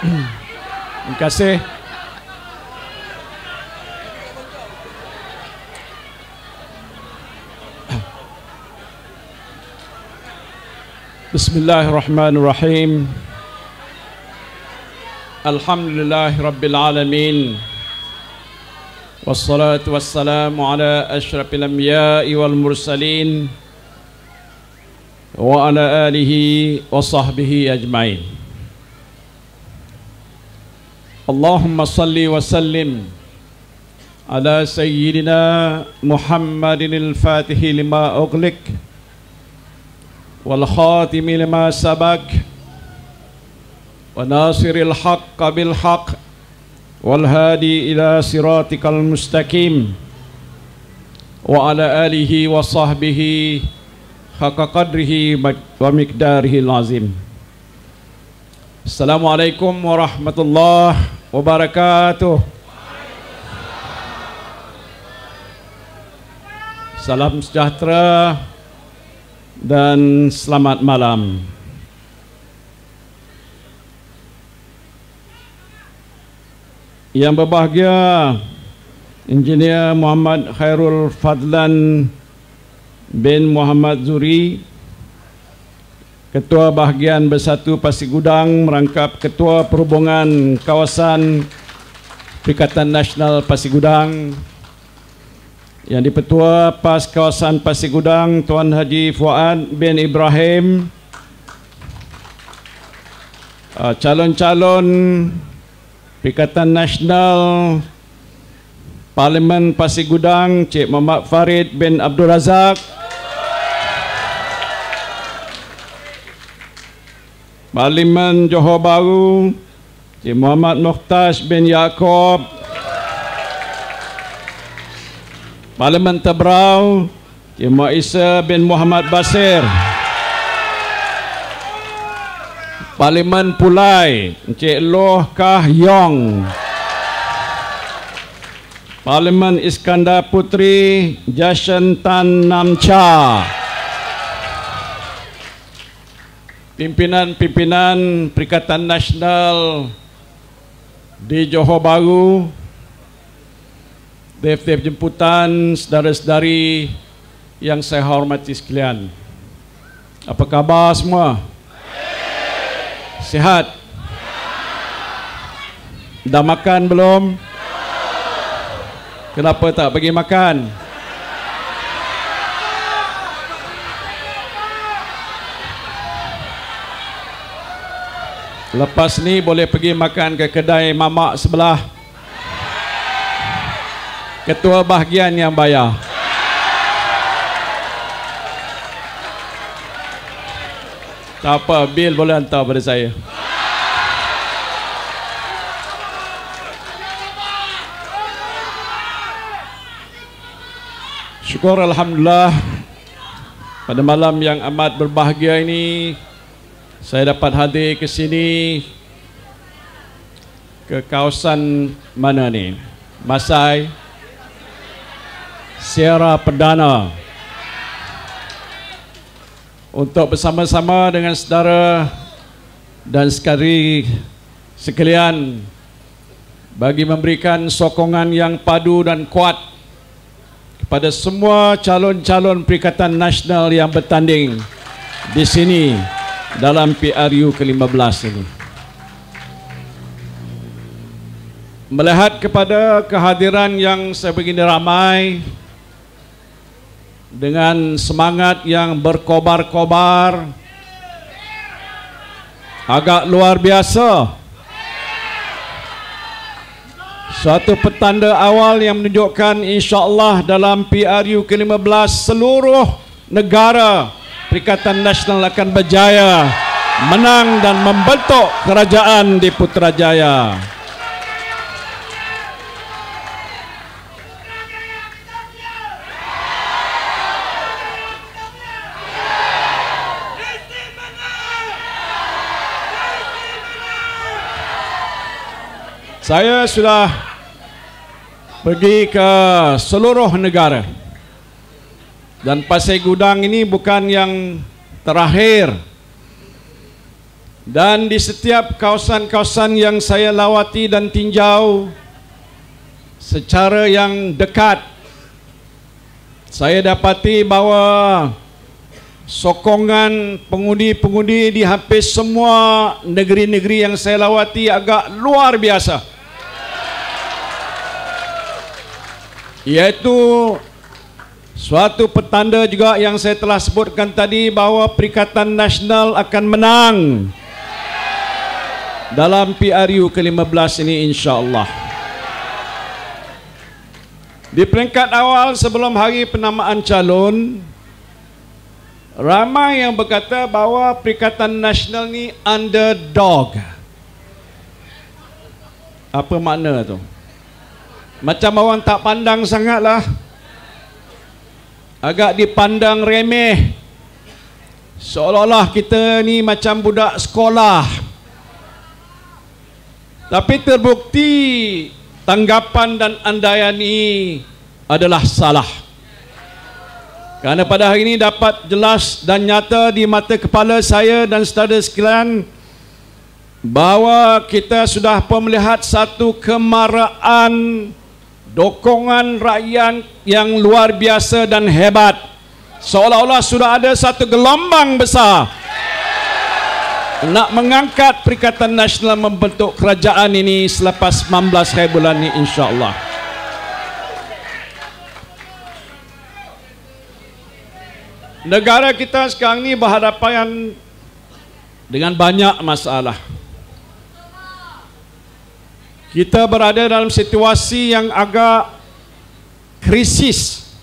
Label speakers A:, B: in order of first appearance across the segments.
A: Terima kasih. Bismillahirrahmanirrahim. Alhamdulillahirabbil alamin. Wassalatu wassalamu ala asyrafil anbiya'i wal mursalin wa ala alihi wa sahbihi ajmain. Allahumma salli wa sallim ala sayyidina Muhammadin al-Fatihi lima ughliq wal khatimi lima sabaq wa nasiril haqqa bil haqq wal hadi ila siratikal mustaqim wa ala alihi wa sahbihi haqqa qadrihi wa miqdarihi al-azim. Assalamualaikum warahmatullahi wabarakatuh. Salam sejahtera dan selamat malam. Yang berbahagia Engineer Muhammad Khairul Fadlan bin Muhammad Zuri, Ketua Bahagian Bersatu Pasir Gudang merangkap Ketua Perhubungan Kawasan Perikatan Nasional Pasir Gudang, Yang di-Petua PAS Kawasan Pasir Gudang Tuan Haji Fuad bin Ibrahim, calon-calon Perikatan Nasional Parlimen Pasir Gudang Cik Muhammad Farid bin Abdul Razak, Parlimen Johor Bahru Cik Muhammad Mukhtas bin Yaakob, Parlimen Tebrau Cik Muhammad Isa bin Muhammad Basir, Parlimen Pulai Encik Loh Kah Yong, Parlimen Iskandar Putri Jashan Tan Nam Cha, pimpinan-pimpinan Perikatan Nasional di Johor Bahru, Def-def jemputan, saudara-saudari yang saya hormati sekalian. Apa khabar semua? Sihat? Dah makan belum? Kenapa tak pergi makan? Lepas ni boleh pergi makan ke kedai mamak sebelah. Ketua bahagian yang bayar. Tak apa, bil boleh hantar pada saya. Syukur alhamdulillah, pada malam yang amat berbahagia ini saya dapat hadir ke sini, ke kawasan mana ni? Masai Sierra Perdana, untuk bersama-sama dengan saudara dan sekalian bagi memberikan sokongan yang padu dan kuat kepada semua calon-calon Perikatan Nasional yang bertanding di sini dalam PRU ke-15 ini. Melihat kepada kehadiran yang sebegini ramai dengan semangat yang berkobar-kobar, agak luar biasa. Suatu petanda awal yang menunjukkan insya-Allah dalam PRU ke-15 seluruh negara Perikatan Nasional akan berjaya menang dan membentuk kerajaan di Putrajaya. Saya sudah pergi ke seluruh negara, dan Pasir Gudang ini bukan yang terakhir. Dan di setiap kawasan-kawasan yang saya lawati dan tinjau secara yang dekat, saya dapati bahawa sokongan pengundi-pengundi di hampir semua negeri-negeri yang saya lawati agak luar biasa. Iaitu suatu petanda juga yang saya telah sebutkan tadi bahawa Perikatan Nasional akan menang dalam PRU ke-15 ini, insya-Allah. Di peringkat awal sebelum hari penamaan calon, ramai yang berkata bahawa Perikatan Nasional ni underdog. Apa makna tu? Macam orang tak pandang sangatlah. Agak dipandang remeh. Seolah-olah kita ni macam budak sekolah. Tapi terbukti tanggapan dan andaian ini adalah salah. Kerana pada hari ini dapat jelas dan nyata di mata kepala saya dan saudara sekalian bahawa kita sudah melihat satu kemarahan, dokongan rakyat yang luar biasa dan hebat. Seolah-olah sudah ada satu gelombang besar nak mengangkat Perikatan Nasional membentuk kerajaan ini selepas 19 hari bulan ini, insya-Allah. Negara kita sekarang ini berhadapan dengan banyak masalah. Kita berada dalam situasi yang agak krisis.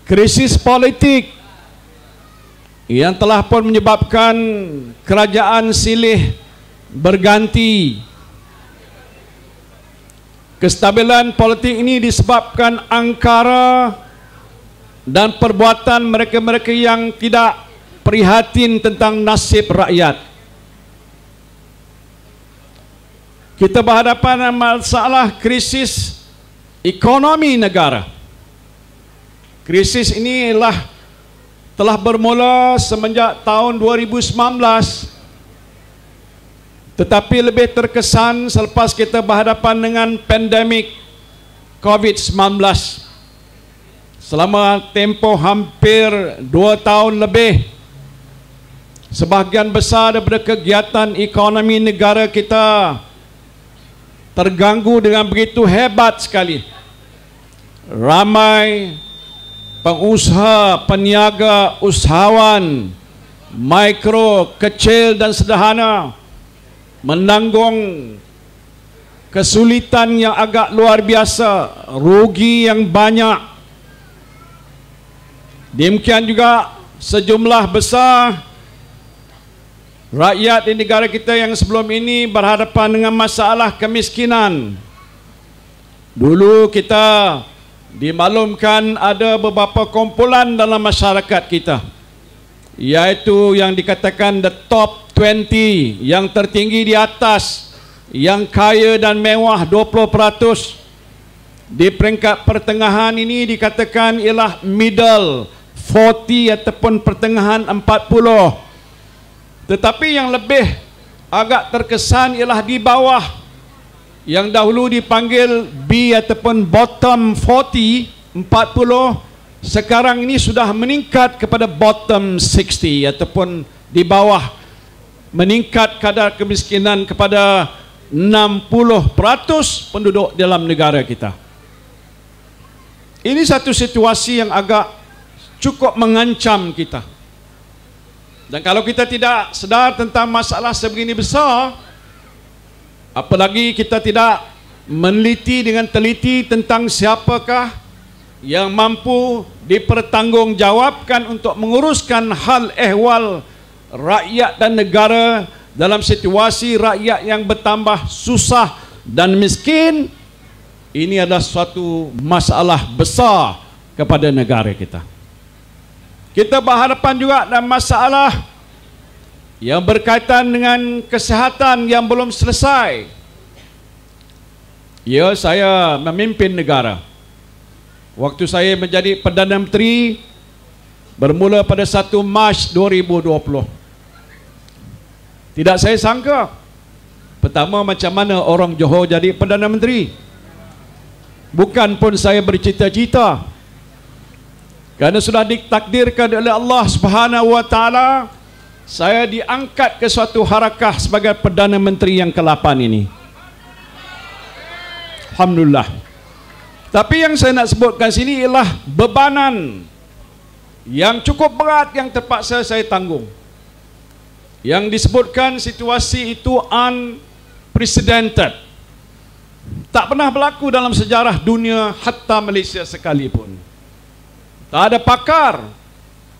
A: Krisis politik yang telah pun menyebabkan kerajaan silih berganti. Kestabilan politik ini disebabkan angkara dan perbuatan mereka-mereka yang tidak prihatin tentang nasib rakyat. Kita berhadapan dengan masalah krisis ekonomi negara. Krisis ini telah bermula semenjak tahun 2019, tetapi lebih terkesan selepas kita berhadapan dengan pandemik COVID-19. Selama tempoh hampir 2 tahun lebih, sebahagian besar daripada kegiatan ekonomi negara kita terganggu dengan begitu hebat sekali. Ramai pengusaha, peniaga, usahawan mikro, kecil dan sederhana menanggung kesulitan yang agak luar biasa, rugi yang banyak. Demikian juga sejumlah besar rakyat di negara kita yang sebelum ini berhadapan dengan masalah kemiskinan. Dulu kita dimaklumkan ada beberapa kumpulan dalam masyarakat kita, iaitu yang dikatakan the top 20, yang tertinggi di atas, yang kaya dan mewah 20%. Di peringkat pertengahan ini dikatakan ialah middle 40 ataupun pertengahan 40. Tetapi yang lebih agak terkesan ialah di bawah, yang dahulu dipanggil B ataupun bottom 40, sekarang ini sudah meningkat kepada bottom 60 ataupun di bawah, meningkat kadar kemiskinan kepada 60% penduduk dalam negara kita. Ini satu situasi yang agak cukup mengancam kita. Dan kalau kita tidak sedar tentang masalah sebegini besar, apalagi kita tidak meneliti dengan teliti tentang siapakah yang mampu dipertanggungjawabkan untuk menguruskan hal ehwal rakyat dan negara dalam situasi rakyat yang bertambah susah dan miskin, ini adalah suatu masalah besar kepada negara kita. Kita berhadapan juga dengan masalah yang berkaitan dengan kesihatan yang belum selesai. Ya, saya memimpin negara. Waktu saya menjadi Perdana Menteri bermula pada 1 Mac 2020. Tidak saya sangka. Pertama, macam mana orang Johor jadi Perdana Menteri? Bukan pun saya bercita-cita. Kerana sudah ditakdirkan oleh Allah Subhanahu wa taala, saya diangkat ke suatu harakah sebagai Perdana Menteri yang ke-8 ini. Alhamdulillah. Tapi yang saya nak sebutkan sini ialah bebanan yang cukup berat yang terpaksa saya tanggung. Yang disebutkan situasi itu unprecedented. Tak pernah berlaku dalam sejarah dunia, hatta Malaysia sekalipun. Tak ada pakar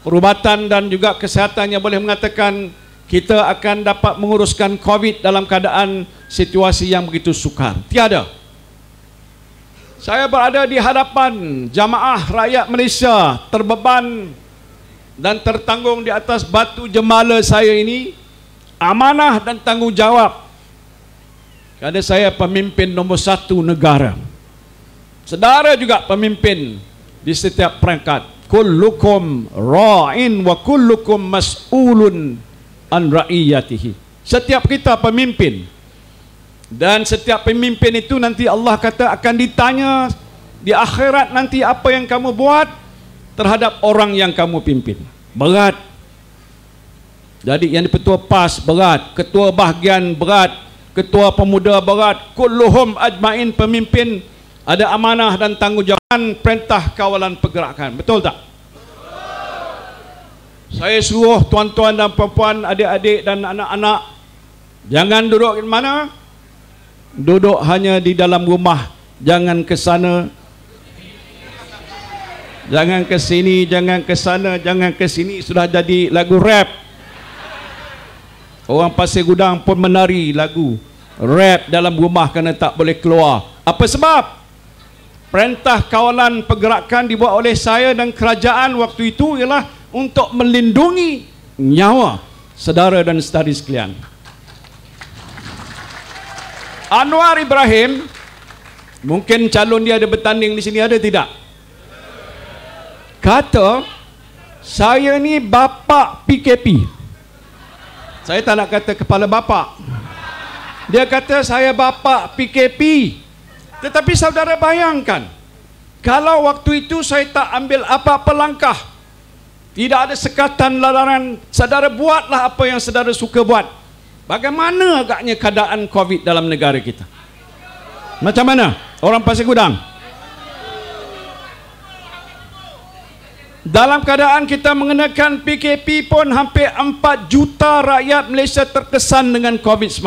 A: perubatan dan juga kesihatan yang boleh mengatakan kita akan dapat menguruskan COVID dalam keadaan situasi yang begitu sukar. Tiada. Saya berada di hadapan jamaah rakyat Malaysia, terbeban dan tertanggung di atas batu jemala saya ini, amanah dan tanggungjawab. Kerana saya pemimpin nombor 1 negara. Saudara juga pemimpin di setiap perangkat. Kullukum ra'in wa kullukum mas'ulun an ra'iyatihi. Setiap kita pemimpin. Dan setiap pemimpin itu nanti Allah kata akan ditanya di akhirat nanti apa yang kamu buat terhadap orang yang kamu pimpin. Berat. Jadi yang di-Ketua PAS berat, Ketua Bahagian berat, Ketua Pemuda berat, kulluhum ajmain pemimpin ada amanah dan tanggungjawab perintah kawalan pergerakan. Betul tak? Saya suruh tuan-tuan dan puan-puan, adik-adik dan anak-anak, jangan duduk di mana? Duduk hanya di dalam rumah. Jangan ke sana, jangan ke sini, jangan ke sana, jangan ke sini. Sudah jadi lagu rap. Orang Pasir Gudang pun menari lagu rap dalam rumah kerana tak boleh keluar. Apa sebab? Perintah kawalan pergerakan dibuat oleh saya dan kerajaan waktu itu ialah untuk melindungi nyawa saudara dan saudari sekalian. Anwar Ibrahim, mungkin calon dia ada bertanding di sini, ada tidak? Kata, saya ni bapa PKP. Saya tak nak kata kepala bapa. Dia kata saya bapa PKP. Tetapi saudara bayangkan, kalau waktu itu saya tak ambil apa-apa langkah, tidak ada sekatan larangan, saudara buatlah apa yang saudara suka buat. Bagaimana agaknya keadaan COVID dalam negara kita? Macam mana? Orang Pasir Gudang. Dalam keadaan kita mengenakan PKP pun hampir 4 juta rakyat Malaysia terkesan dengan COVID-19.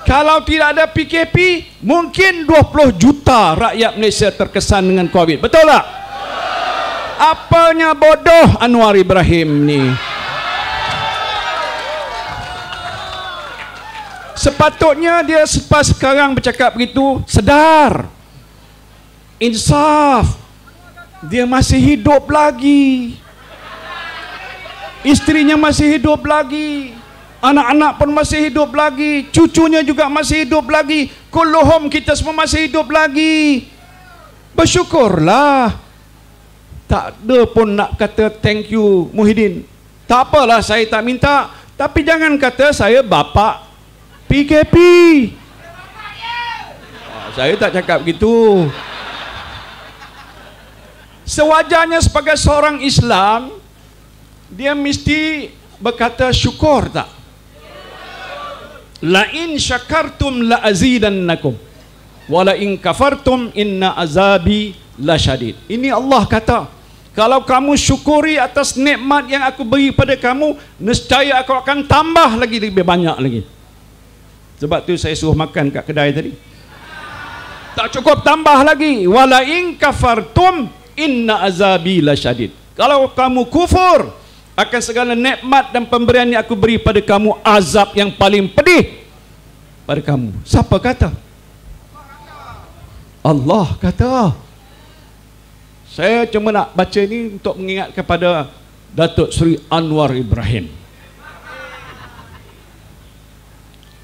A: Kalau tidak ada PKP, mungkin 20 juta rakyat Malaysia terkesan dengan COVID. Betul tak? Apanya bodoh Anwar Ibrahim ni? Sepatutnya dia sekarang bercakap begitu, sedar, insaf, dia masih hidup lagi, isterinya masih hidup lagi, anak-anak pun masih hidup lagi, cucunya juga masih hidup lagi, kulluhum kita semua masih hidup lagi. Bersyukurlah. Tak ada pun nak kata thank you Muhyiddin. Tak apalah, saya tak minta, tapi jangan kata saya bapa PKP. Saya tak cakap begitu. Sewajarnya sebagai seorang Islam, dia mesti berkata syukur tak? La in syakartum la azidannakum wa la in kafartum inna azabi lasyadid. Ini Allah kata, kalau kamu syukuri atas nikmat yang aku beri pada kamu, nescaya aku akan tambah lagi lebih banyak lagi. Sebab tu saya suruh makan kat kedai tadi. Tak cukup, tambah lagi. Wala in kafartum inna azabi lasyadid. Kalau kamu kufur akan segala nikmat dan pemberian yang aku beri pada kamu, azab yang paling pedih pada kamu. Siapa kata? Allah kata. Saya cuma nak baca ini untuk mengingat kepada Datuk Seri Anwar Ibrahim.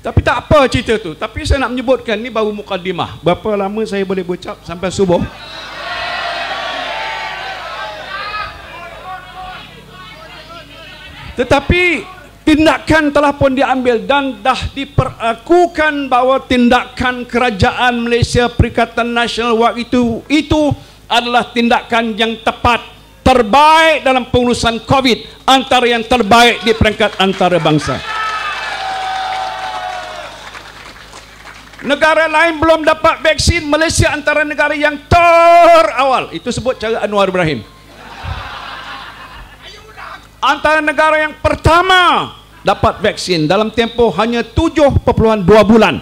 A: Tapi tak apa cerita tu. Tapi saya nak menyebutkan, ni baru mukadimah. Berapa lama saya boleh berucap? Sampai subuh. Tetapi tindakan telah pun diambil dan dah diperakukan bahawa tindakan kerajaan Malaysia Perikatan Nasional waktu itu adalah tindakan yang tepat, terbaik dalam pengurusan COVID, antara yang terbaik di peringkat antarabangsa. Negara lain belum dapat vaksin, Malaysia antara negara yang terawal. Itu sebut cara Anwar Ibrahim. Antara negara yang pertama dapat vaksin dalam tempoh hanya 7.2 bulan.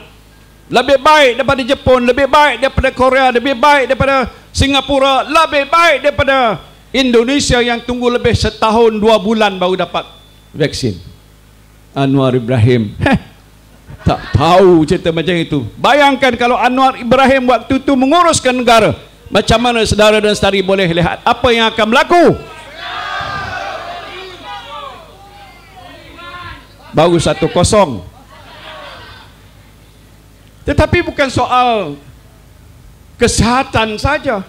A: Lebih baik daripada Jepun, lebih baik daripada Korea, lebih baik daripada Singapura, lebih baik daripada Indonesia yang tunggu lebih setahun 2 bulan baru dapat vaksin. Anwar Ibrahim tak tahu cerita macam itu. Bayangkan kalau Anwar Ibrahim waktu itu menguruskan negara, macam mana saudara dan saudari boleh lihat apa yang akan berlaku. Baru 1-0. Tetapi bukan soal kesihatan saja.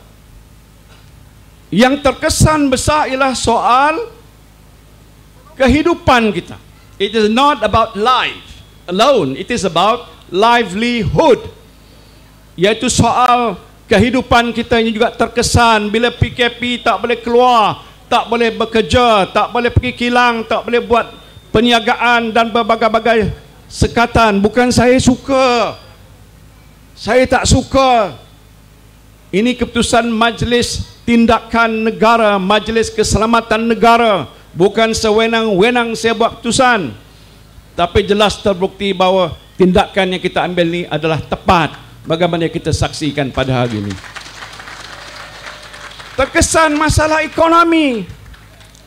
A: Yang terkesan besar ialah soal kehidupan kita. It is not about life alone, it is about livelihood, iaitu soal kehidupan kita yang juga terkesan bila PKP tak boleh keluar, tak boleh bekerja, tak boleh pergi kilang, tak boleh buat perniagaan dan berbagai-bagai sekatan. Bukan saya suka, saya tak suka. Ini keputusan Majlis Tindakan Negara, Majlis Keselamatan Negara, bukan sewenang-wenang saya buat keputusan. Tapi jelas terbukti bahawa tindakan yang kita ambil ni adalah tepat, bagaimana kita saksikan pada hari ini. Terkesan masalah ekonomi,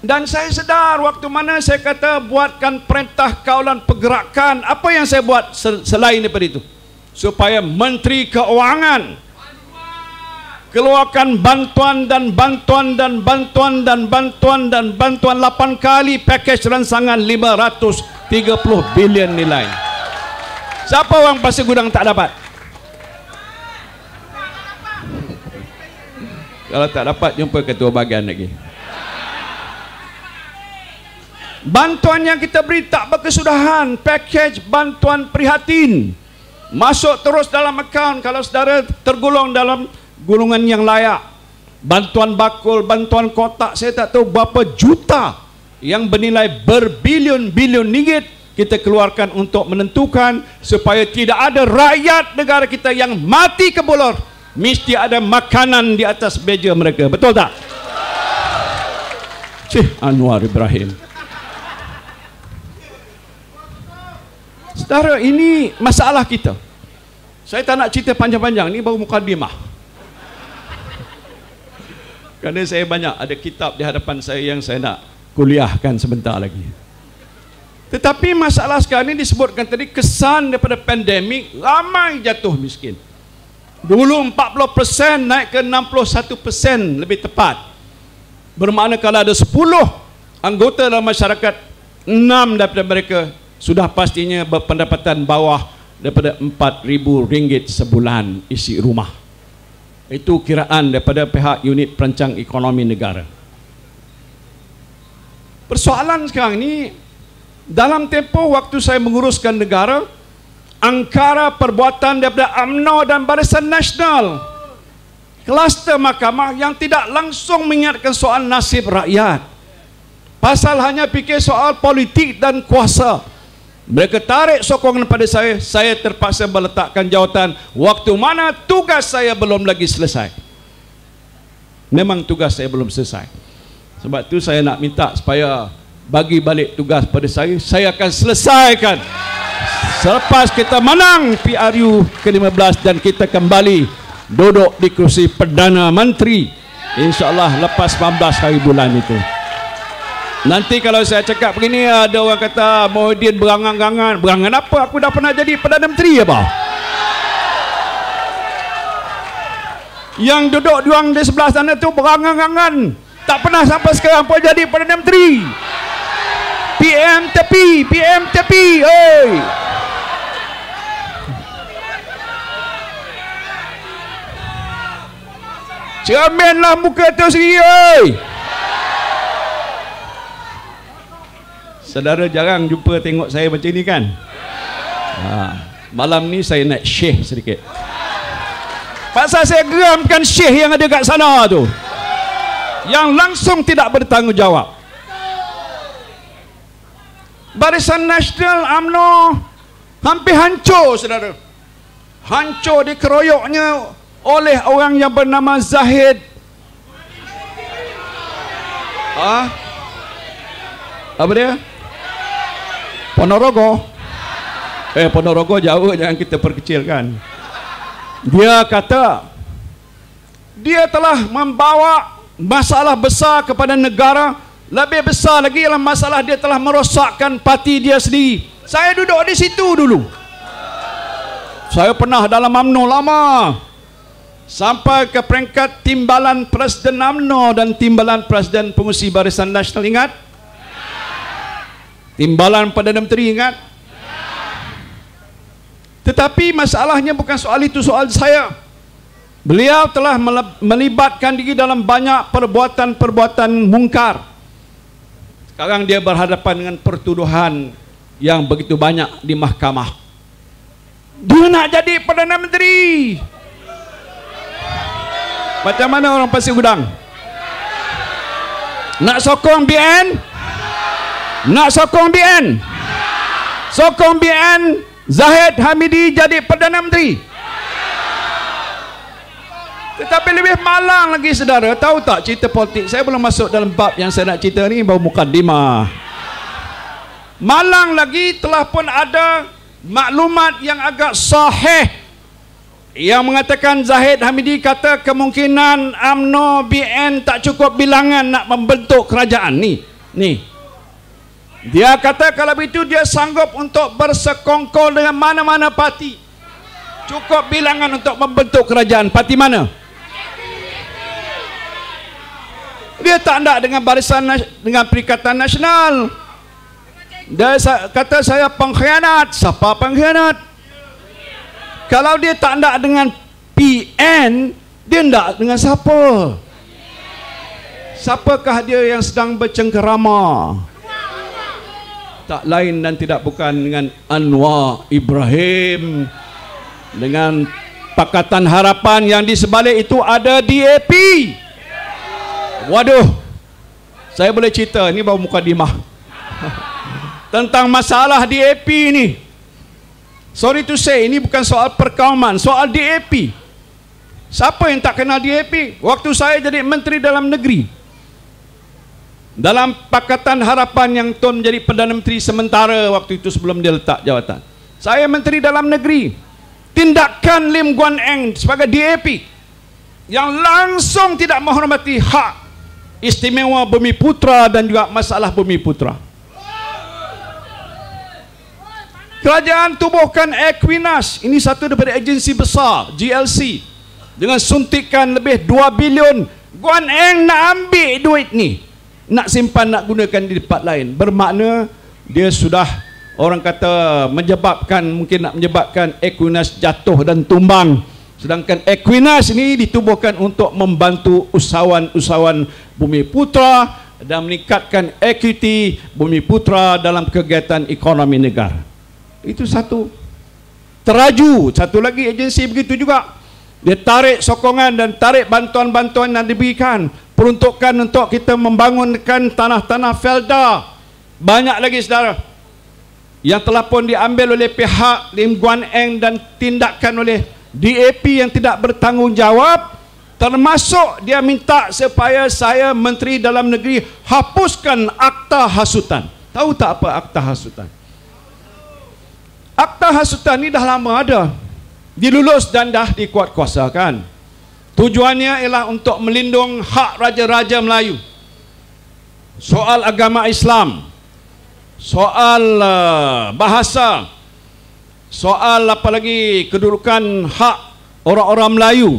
A: dan saya sedar waktu mana saya kata buatkan perintah kawalan pergerakan. Apa yang saya buat selain daripada itu? Supaya Menteri Keuangan keluarkan bantuan dan bantuan dan bantuan dan bantuan dan bantuan 8 kali pakej rancangan 530 bilion nilai. Siapa orang Pasir Gudang tak dapat? Kalau tak dapat, jumpa ketua bahagian lagi. Bantuan yang kita beri tak berkesudahan. Pakej bantuan prihatin masuk terus dalam akaun kalau saudara tergolong dalam golongan yang layak. Bantuan bakul, bantuan kotak, saya tak tahu berapa juta yang bernilai berbilion-bilion ringgit kita keluarkan untuk menentukan supaya tidak ada rakyat negara kita yang mati kebulur. Mesti ada makanan di atas meja mereka. Betul tak? Cih, Anwar Ibrahim. Saudara, ini masalah kita. Saya tak nak cerita panjang-panjang, ini baru mukadimah. Kerana saya banyak ada kitab di hadapan saya yang saya nak kuliahkan sebentar lagi. Tetapi masalah sekarang ini disebutkan tadi, kesan daripada pandemik, ramai jatuh miskin. Dulu 40% naik ke 61% lebih tepat. Bermakna kalau ada 10 anggota dalam masyarakat, 6 daripada mereka sudah pastinya berpendapatan bawah daripada RM4,000 sebulan isi rumah. Itu kiraan daripada pihak unit perancang ekonomi negara. Persoalan sekarang ini, dalam tempoh waktu saya menguruskan negara, angkara perbuatan daripada UMNO dan Barisan Nasional, kluster mahkamah yang tidak langsung mengingatkan soal nasib rakyat, pasal hanya fikir soal politik dan kuasa. Mereka tarik sokongan pada saya terpaksa meletakkan jawatan waktu mana tugas saya belum lagi selesai. Memang tugas saya belum selesai. Sebab itu saya nak minta supaya bagi balik tugas pada saya akan selesaikan selepas kita menang PRU ke-15 dan kita kembali duduk di kursi Perdana Menteri, InsyaAllah lepas 19 hari bulan itu. Nanti kalau saya cakap begini, ada orang kata Muhyiddin berangan-angan. Berangan apa? Aku dah pernah jadi Perdana Menteri apa? Yang duduk diorang di sebelah sana tu berangan-angan, tak pernah sampai sekarang pun jadi Perdana Menteri. PM tepi, PM tepi. Hey. Cerminlah muka tu sendiri. Hey. Saudara jarang jumpa tengok saya macam ni kan? Malam ni saya naik syekh sedikit. Pasal saya geramkan syekh yang ada kat sana tu, yang langsung tidak bertanggungjawab. Barisan Nasional UMNO hampir hancur, saudara. Hancur dikeroyoknya oleh orang yang bernama Zahid. Apa dia? Ponorogo. Ponorogo jauh, jangan kita perkecilkan. Dia kata dia telah membawa masalah besar kepada negara. Lebih besar lagi ialah masalah dia telah merosakkan parti dia sendiri. Saya duduk di situ dulu. Saya pernah dalam UMNO lama, sampai ke peringkat timbalan Presiden UMNO dan timbalan Presiden Pengurusi Barisan Nasional. Ingat? Timbalan Perdana Menteri, ingat? Tetapi masalahnya bukan soal itu, soal saya. Beliau telah melibatkan diri dalam banyak perbuatan-perbuatan mungkar. Sekarang dia berhadapan dengan pertuduhan yang begitu banyak di mahkamah. Dia nak jadi Perdana Menteri. Macam mana orang Pasir Gudang? Nak sokong BN? Nak sokong BN? Sokong BN Zahid Hamidi jadi Perdana Menteri. Tetapi lebih malang lagi, saudara. Tahu tak cerita politik? Saya belum masuk dalam bab yang saya nak cerita ni, baru mukadimah. Malang lagi, telah pun ada maklumat yang agak sahih yang mengatakan Zahid Hamidi kata kemungkinan UMNO BN tak cukup bilangan nak membentuk kerajaan ni. Dia kata kalau begitu dia sanggup untuk bersekongkol dengan mana-mana parti. Cukup bilangan untuk membentuk kerajaan. Parti mana? Dia tak nak dengan barisan, dengan Perikatan Nasional. Dia kata saya pengkhianat. Siapa pengkhianat? Kalau dia tak nak dengan PN, dia nak dengan siapa? Siapakah dia yang sedang bercengkerama? Tak lain dan tidak bukan dengan Anwar Ibrahim, dengan Pakatan Harapan yang di sebalik itu ada DAP. Waduh, saya boleh cerita, ini baru mukadimah tentang masalah DAP ni. Sorry to say, ini bukan soal perkauman, soal DAP. Siapa yang tak kenal DAP? Waktu saya jadi Menteri Dalam Negeri, dalam Pakatan Harapan yang Tun menjadi Perdana Menteri sementara waktu itu sebelum dia letak jawatan, saya Menteri Dalam Negeri. Tindakan Lim Guan Eng sebagai DAP yang langsung tidak menghormati hak istimewa Bumi Putra dan juga masalah Bumi Putra. Kerajaan tubuhkan Equinas, ini satu daripada agensi besar GLC, dengan suntikan lebih 2 bilion. Guan Eng nak ambil duit ni, nak simpan, nak gunakan di tempat lain. Bermakna dia sudah, orang kata, mungkin nak menyebabkan Equinas jatuh dan tumbang. Sedangkan Equinas ini ditubuhkan untuk membantu usahawan-usahawan Bumi Putra dan meningkatkan equity Bumi Putra dalam kegiatan ekonomi negara. Itu satu. Teraju, satu lagi agensi begitu juga. Dia tarik sokongan dan tarik bantuan-bantuan yang diberikan, peruntukan untuk kita membangunkan tanah-tanah Felda. Banyak lagi, saudara, yang telah pun diambil oleh pihak Lim Guan Eng dan tindakan oleh DAP yang tidak bertanggungjawab. Termasuk dia minta supaya saya Menteri Dalam Negeri hapuskan akta hasutan. Tahu tak apa akta hasutan? Akta hasutan ni dah lama ada, dilulus dan dah dikuatkuasakan. Tujuannya ialah untuk melindung hak raja-raja Melayu, soal agama Islam, soal bahasa, soal apa lagi, kedudukan hak orang-orang Melayu.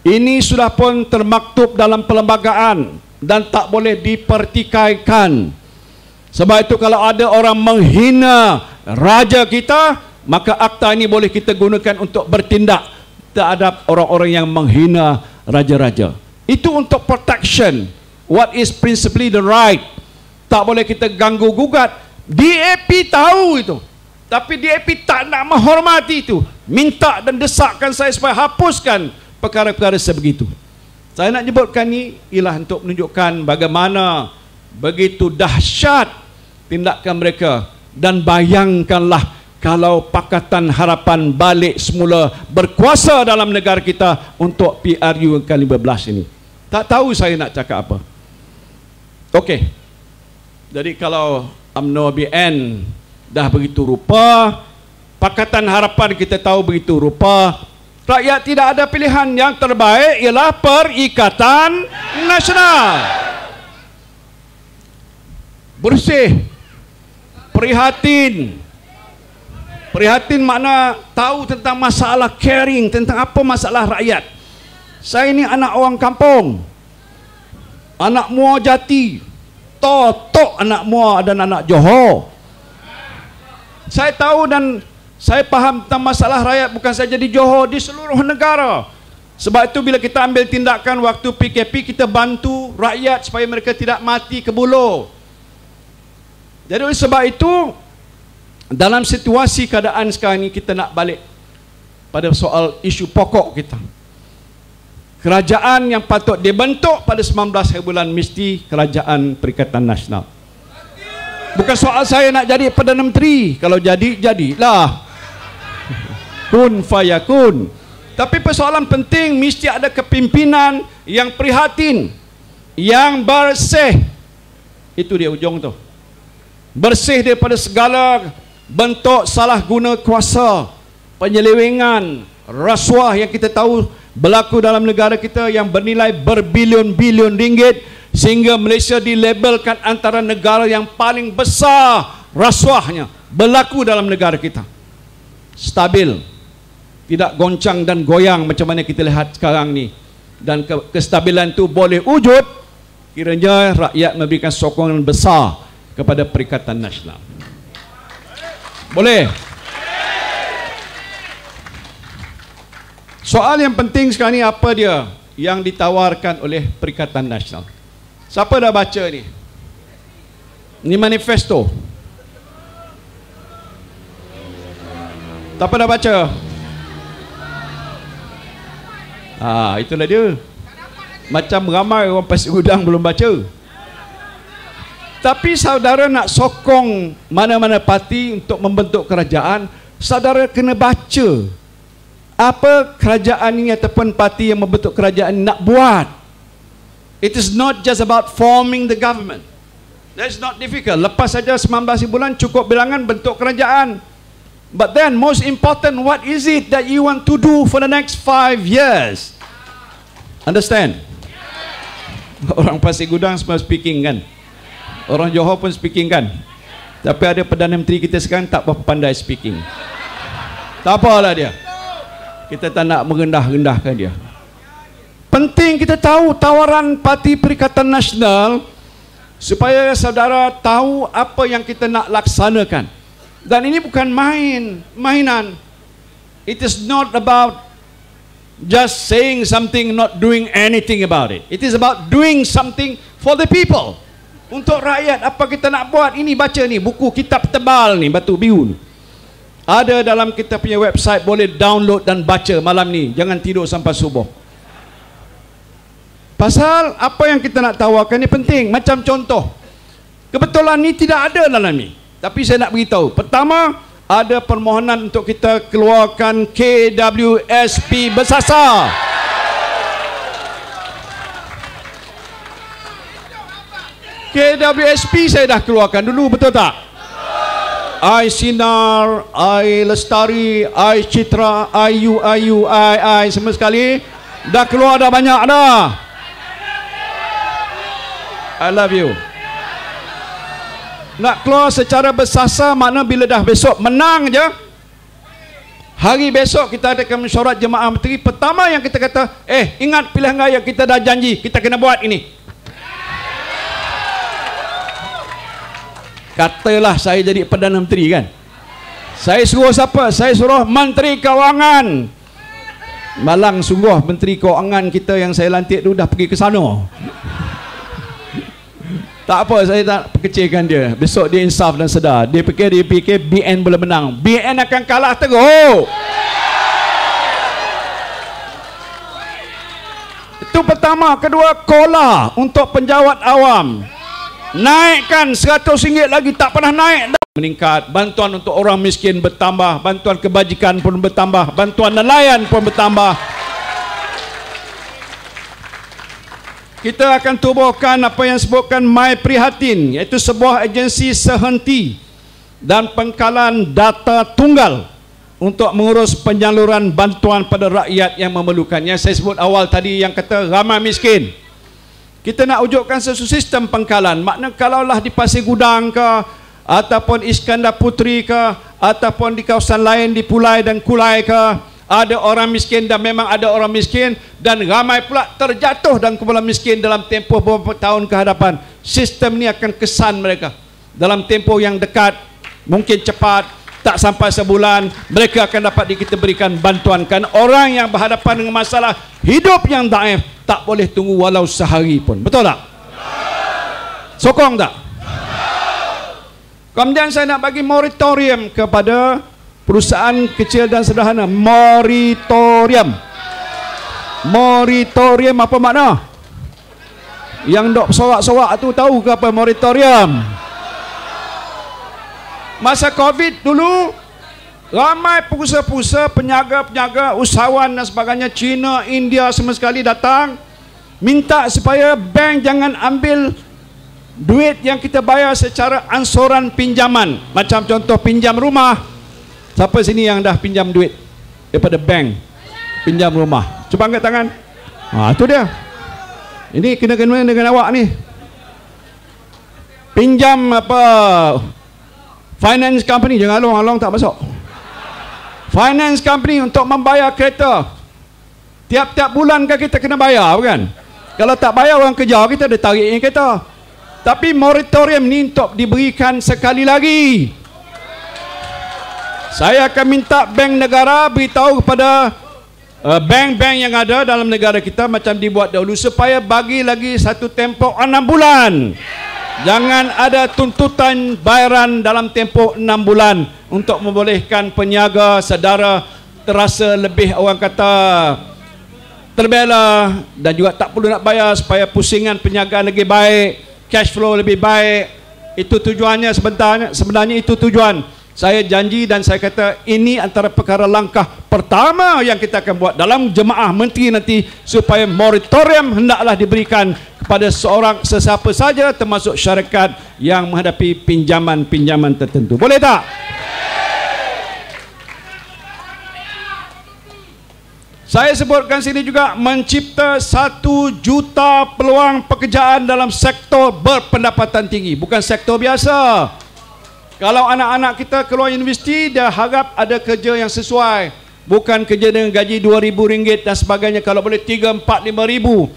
A: Ini sudah pun termaktub dalam perlembagaan dan tak boleh dipertikaikan. Sebab itu kalau ada orang menghina raja kita, maka akta ini boleh kita gunakan untuk bertindak terhadap orang-orang yang menghina raja-raja. Itu untuk protection what is principally the right Tak boleh kita ganggu gugat. DAP tahu itu, tapi DAP tak nak menghormati itu. Minta dan desakkan saya supaya hapuskan perkara-perkara sebegitu. Saya nak nyebutkan ni ialah untuk menunjukkan bagaimana begitu dahsyat tindakan mereka. Dan bayangkanlah kalau Pakatan Harapan balik semula berkuasa dalam negara kita untuk PRU ke-15 ini. Tak tahu saya nak cakap apa. Okey. Jadi kalau UMNO BN dah begitu rupa, Pakatan Harapan kita tahu begitu rupa, rakyat tidak ada pilihan. Yang terbaik ialah Perikatan Nasional. Bersih, prihatin. Prihatin makna tahu tentang masalah, caring tentang apa masalah rakyat. Saya ini anak orang kampung, anak Muar Jati, Totok anak Muar dan anak Johor. Saya tahu dan saya faham tentang masalah rakyat bukan saja di Johor, di seluruh negara. Sebab itu bila kita ambil tindakan waktu PKP, kita bantu rakyat supaya mereka tidak mati ke bulo. Jadi oleh sebab itu, dalam situasi keadaan sekarang ini, kita nak balik pada soal isu pokok kita. Kerajaan yang patut dibentuk pada 19 hari bulan mesti Kerajaan Perikatan Nasional. Bukan soal saya nak jadi Perdana Menteri. Kalau jadi, jadilah. Kun fayakun. Tapi persoalan penting, mesti ada kepimpinan yang prihatin, yang bersih. Itu dia ujung tu. Bersih daripada segala bentuk salah guna kuasa, penyelewengan, rasuah yang kita tahu berlaku dalam negara kita yang bernilai berbilion-bilion ringgit, sehingga Malaysia dilabelkan antara negara yang paling besar rasuahnya berlaku dalam negara kita. Stabil, tidak goncang dan goyang macam mana kita lihat sekarang ni. Dan kestabilan itu boleh wujud kiranya rakyat memberikan sokongan besar kepada Perikatan Nasional. Boleh? Soal yang penting sekarang ni apa dia yang ditawarkan oleh Perikatan Nasional? Siapa dah baca ni? Ni manifesto. Siapa dah baca? Itulah dia. Macam ramai orang Pasir Gudang belum baca. Tapi saudara nak sokong mana-mana parti untuk membentuk kerajaan, saudara kena baca apa kerajaan ini ataupun parti yang membentuk kerajaan ini nak buat. It is not just about forming the government. That's not difficult. Lepas saja 19 bulan cukup bilangan bentuk kerajaan. But then most important, what is it that you want to do for the next 5 years? Understand? Orang Pasir Gudang semua speaking kan? Orang Johor pun speaking kan? Tapi ada Perdana Menteri kita sekarang tak berapa pandai speaking. Tak apalah dia. Kita tak nak merendah-rendahkan dia. Penting kita tahu tawaran Parti Perikatan Nasional supaya saudara tahu apa yang kita nak laksanakan. Dan ini bukan mainan. It is not about just saying something, not doing anything about it. It is about doing something for the people. Untuk rakyat, apa kita nak buat? Ini baca ni, buku kitab tebal ni, batu biru ni. Ada dalam kita punya website, boleh download dan baca malam ni. Jangan tidur sampai subuh. Pasal apa yang kita nak tawarkan ni penting. Macam contoh, kebetulan ni tidak ada dalam ni. Tapi saya nak beritahu. Pertama, ada permohonan untuk kita keluarkan KWSP bersasar. KWSP saya dah keluarkan dulu, betul tak? I Sinar, I Lestari, I Citra, I semua sekali dah keluar, dah banyak dah. I love you. Nak keluar secara bersasar makna bila dah besok menang je, hari besok kita adakan mesyuarat jemaah menteri. Pertama yang kita kata, ingat pilihan raya kita dah janji, kita kena buat ini. Katalah saya jadi Perdana Menteri kan, saya suruh siapa? Saya suruh Menteri Kewangan. Malang sungguh Menteri Kewangan kita yang saya lantik tu dah pergi ke sana. Tak apa, saya tak kecilkan dia. Besok dia insaf dan sedar. Dia fikir BN boleh menang. BN akan kalah teruk. Itu pertama. Kedua, kola untuk penjawat awam. Naikkan RM100 lagi, tak pernah naik. Meningkat. Bantuan untuk orang miskin bertambah. Bantuan kebajikan pun bertambah. Bantuan nelayan pun bertambah. Kita akan tubuhkan apa yang disebutkan My Prihatin, iaitu sebuah agensi sehenti dan pengkalan data tunggal untuk mengurus penyaluran bantuan pada rakyat yang memerlukannya. Saya sebut awal tadi yang kata ramai miskin. Kita nak wujudkan sesuatu sistem pengkalan. Makna kalaulah di Pasir Gudang ke, ataupun Iskandar Puteri ke, ataupun di kawasan lain di Pulai dan Kulai ke, ada orang miskin dan memang ada orang miskin dan ramai pula terjatuh dan kumpulan miskin dalam tempoh beberapa tahun ke hadapan. Sistem ni akan kesan mereka dalam tempoh yang dekat, mungkin cepat, tak sampai sebulan, mereka akan dapat kita berikan bantuan. Kan orang yang berhadapan dengan masalah hidup yang daif tak boleh tunggu walau sehari pun. Betul tak? Sokong tak? Kemudian saya nak bagi moratorium kepada perusahaan kecil dan sederhana. Moratorium. Moratorium apa makna? Yang dok sorak-sorak tu tahu ke apa moratorium? Masa Covid dulu, ramai pengusaha-pengusaha, penyaga-penyaga, usahawan dan sebagainya, China, India semua sekali datang minta supaya bank jangan ambil duit yang kita bayar secara ansuran pinjaman. Macam contoh pinjam rumah. Siapa sini yang dah pinjam duit daripada bank, pinjam rumah? Cuba angkat tangan. Itu dia. Ini kena-kena dengan awak ni. Pinjam apa? Finance company, jangan along tak masuk. Finance company untuk membayar kereta. Tiap-tiap bulan kan kita kena bayar, bukan? Kalau tak bayar orang kejar kita, dia tarik kereta. Tapi moratorium ni untuk diberikan sekali lagi. Saya akan minta bank negara beritahu kepada bank-bank yang ada dalam negara kita macam dibuat dahulu supaya bagi lagi satu tempoh 6 bulan. Jangan ada tuntutan bayaran dalam tempoh 6 bulan untuk membolehkan peniaga sedara terasa lebih, orang kata, terbela dan juga tak perlu nak bayar supaya pusingan perniagaan lebih baik, cash flow lebih baik. Itu tujuannya sebenarnya itu tujuan. Saya janji dan saya kata ini antara perkara langkah pertama yang kita akan buat dalam jemaah menteri nanti supaya moratorium hendaklah diberikan kepada seorang sesiapa saja termasuk syarikat yang menghadapi pinjaman-pinjaman tertentu. Boleh tak? Saya sebutkan sini juga mencipta 1 juta peluang pekerjaan dalam sektor berpendapatan tinggi, bukan sektor biasa. Kalau anak-anak kita keluar universiti, dia harap ada kerja yang sesuai. Bukan kerja dengan gaji RM2,000 dan sebagainya. Kalau boleh 3, 4, 5 ribu.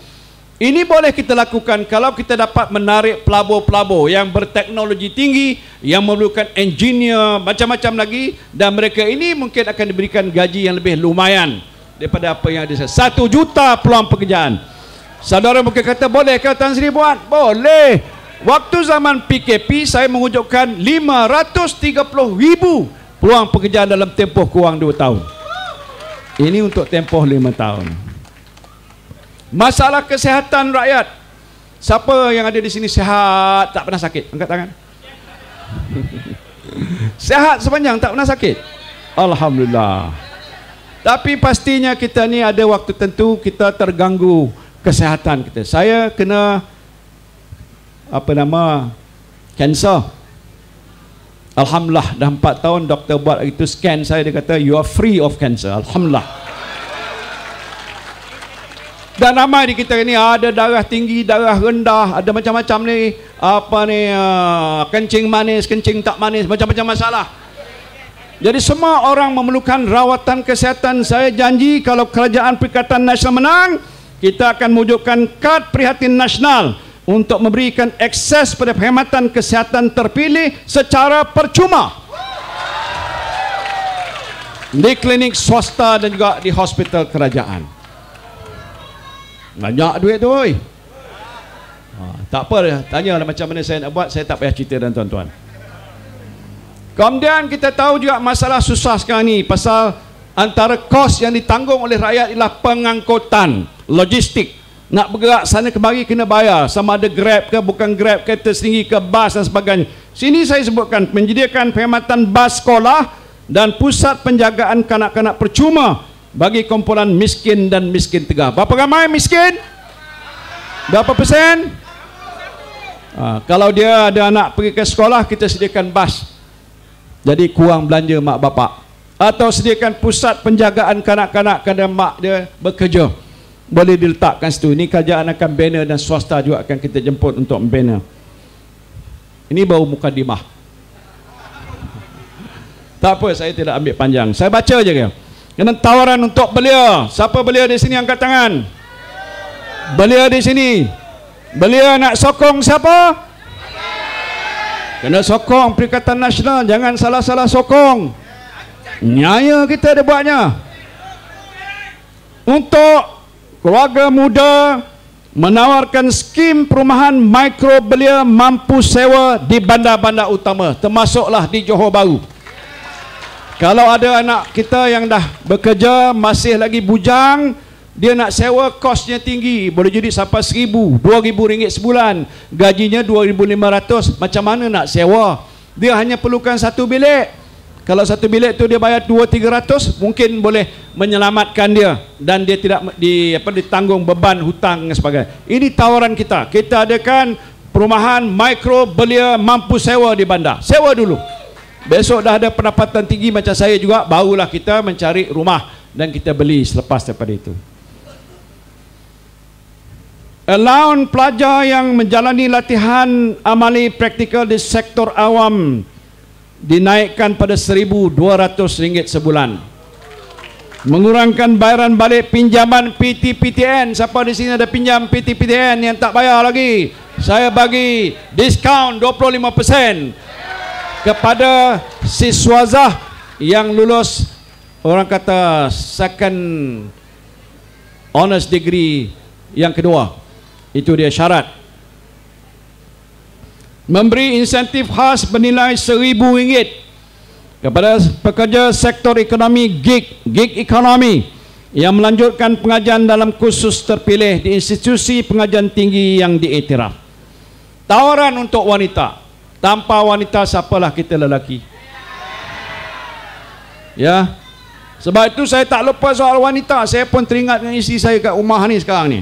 A: Ini boleh kita lakukan kalau kita dapat menarik pelabur-pelabur yang berteknologi tinggi, yang memerlukan engineer, macam-macam lagi. Dan mereka ini mungkin akan diberikan gaji yang lebih lumayan daripada apa yang ada. 1 juta peluang pekerjaan. Saudara mungkin kata, boleh ke Tan Sri buat? Boleh. Waktu zaman PKP saya mewujudkan 530,000 peluang pekerjaan dalam tempoh kurang 2 tahun. Ini untuk tempoh 5 tahun. Masalah kesihatan rakyat. Siapa yang ada di sini sihat, tak pernah sakit? Angkat tangan. Sihat sepanjang, tak pernah sakit? Alhamdulillah. Tapi pastinya kita ni ada waktu tentu kita terganggu kesihatan kita. Saya kena kanser. Alhamdulillah, dah 4 tahun doktor buat itu scan saya, dia kata you are free of cancer. Alhamdulillah. Dan ramai di kita ini ada darah tinggi, darah rendah, ada macam-macam ni, kencing manis, kencing tak manis, macam-macam masalah. Jadi semua orang memerlukan rawatan kesihatan. Saya janji kalau Kerajaan Perikatan Nasional menang, kita akan mewujudkan kad prihatin nasional untuk memberikan akses pada perkhidmatan kesihatan terpilih secara percuma di klinik swasta dan juga di hospital kerajaan. Banyak duit tu, oi. Tak apa, tanya macam mana saya nak buat, saya tak payah cerita dan tuan-tuan. Kemudian kita tahu juga masalah susah sekarang ni pasal antara kos yang ditanggung oleh rakyat ialah pengangkutan, logistik. Nak bergerak sana kemari kena bayar, sama ada Grab ke bukan Grab, kereta sendiri ke, bas dan sebagainya. Sini saya sebutkan menyediakan perkhidmatan bas sekolah dan pusat penjagaan kanak-kanak percuma bagi kumpulan miskin dan miskin tegah. Berapa ramai miskin? Berapa persen? Kalau dia ada anak pergi ke sekolah, kita sediakan bas, jadi kurang belanja mak bapak. Atau sediakan pusat penjagaan kanak-kanak kerana mak dia bekerja, boleh diletakkan situ. Ini kerajaan akan bina dan swasta juga akan kita jemput untuk membina. Ini baru mukadimah. Tak apa, saya tidak ambil panjang, saya baca je ke. Kena tawaran untuk belia. Siapa belia di sini angkat tangan? Belia di sini. Belia nak sokong siapa? Kena sokong Perikatan Nasional, jangan salah-salah sokong. Nyaya kita ada buatnya. Untuk keluarga muda, menawarkan skim perumahan mikro belia mampu sewa di bandar-bandar utama, termasuklah di Johor Bahru. Kalau ada anak kita yang dah bekerja, masih lagi bujang, dia nak sewa, kosnya tinggi, boleh jadi sampai RM1,000, RM2,000 sebulan, gajinya RM2,500, macam mana nak sewa? Dia hanya perlukan satu bilik. Kalau satu bilik tu dia bayar RM200-300, mungkin boleh menyelamatkan dia dan dia tidak ditanggung beban hutang dan sebagainya. Ini tawaran kita. Kita adakan perumahan mikro belia mampu sewa di bandar. Sewa dulu. Besok dah ada pendapatan tinggi macam saya juga, barulah kita mencari rumah dan kita beli selepas daripada itu. Allowance pelajar yang menjalani latihan amali praktikal di sektor awam dinaikkan pada RM1,200 sebulan. Mengurangkan bayaran balik pinjaman PTPTN. Siapa di sini ada pinjam PTPTN yang tak bayar lagi? Saya bagi diskaun 25% kepada siswazah yang lulus, orang kata second honors degree yang kedua. Itu dia syarat. Memberi insentif khas bernilai RM1,000 kepada pekerja sektor ekonomi gig ekonomi yang melanjutkan pengajian dalam kursus terpilih di institusi pengajian tinggi yang diiktiraf. Tawaran untuk wanita. Tanpa wanita siapalah kita lelaki? Ya. Sebab itu saya tak lupa soal wanita. Saya pun teringat dengan isteri saya kat rumah ni sekarang ni.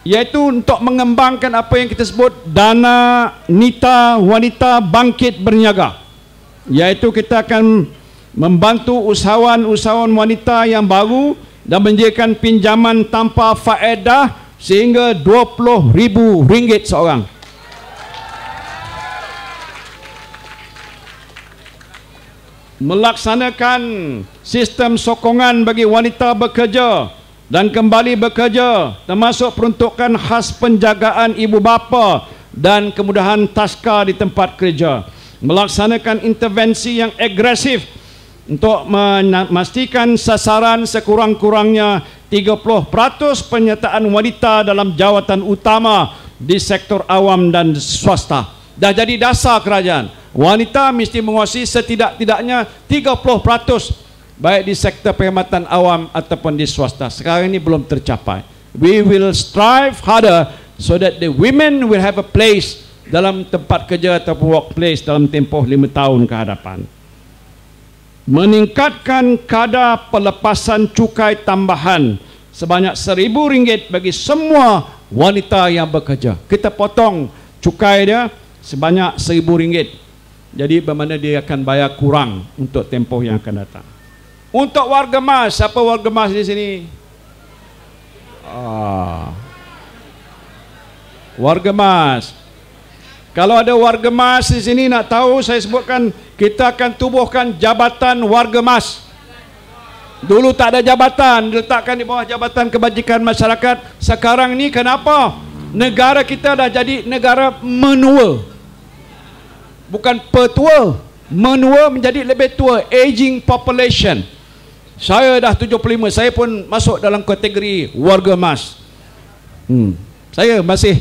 A: Iaitu untuk mengembangkan apa yang kita sebut dana nita wanita bangkit berniaga. Iaitu kita akan membantu usahawan-usahawan wanita yang baru dan menyediakan pinjaman tanpa faedah sehingga RM20,000 seorang. Melaksanakan sistem sokongan bagi wanita bekerja dan kembali bekerja, termasuk peruntukan khas penjagaan ibu bapa dan kemudahan taska di tempat kerja. Melaksanakan intervensi yang agresif untuk memastikan sasaran sekurang-kurangnya 30% penyertaan wanita dalam jawatan utama di sektor awam dan swasta. Dah jadi dasar kerajaan. Wanita mesti menguasai setidak-tidaknya 30%. Baik di sektor perkhidmatan awam ataupun di swasta. Sekarang ini belum tercapai. We will strive harder so that the women will have a place dalam tempat kerja ataupun workplace dalam tempoh 5 tahun ke hadapan. Meningkatkan kadar pelepasan cukai tambahan sebanyak RM1,000 bagi semua wanita yang bekerja. Kita potong cukai dia sebanyak RM1,000. Jadi bermakna dia akan bayar kurang untuk tempoh yang akan datang. Untuk warga mas, siapa warga mas di sini? Warga mas. Kalau ada warga mas di sini nak tahu, saya sebutkan kita akan tubuhkan jabatan warga mas. Dulu tak ada jabatan, diletakkan di bawah Jabatan Kebajikan Masyarakat. Sekarang ni kenapa? Negara kita dah jadi negara menua. Bukan petua, menua menjadi lebih tua, aging population. Saya dah 75, saya pun masuk dalam kategori warga emas. Saya masih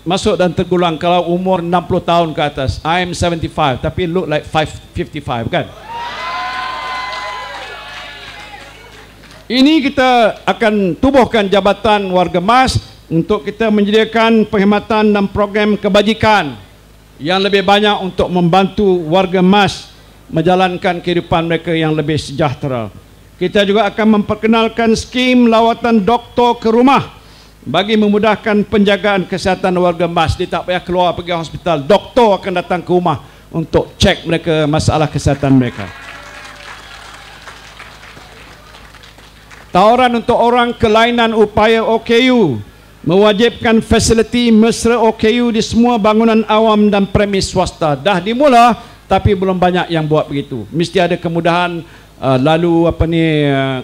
A: masuk dan tergolong kalau umur 60 tahun ke atas. I'm 75 tapi look like 55 kan. Ini kita akan tubuhkan Jabatan Warga Mas untuk kita menyediakan perkhidmatan dan program kebajikan yang lebih banyak untuk membantu warga Mas menjalankan kehidupan mereka yang lebih sejahtera. Kita juga akan memperkenalkan skim lawatan doktor ke rumah bagi memudahkan penjagaan kesihatan warga Mas. Dia tak payah keluar pergi hospital, doktor akan datang ke rumah untuk cek mereka masalah kesihatan mereka. Tawaran untuk orang kelainan upaya OKU mewajibkan fasiliti mesra OKU di semua bangunan awam dan premis swasta. Dah dimula tapi belum banyak yang buat begitu. Mesti ada kemudahan lalu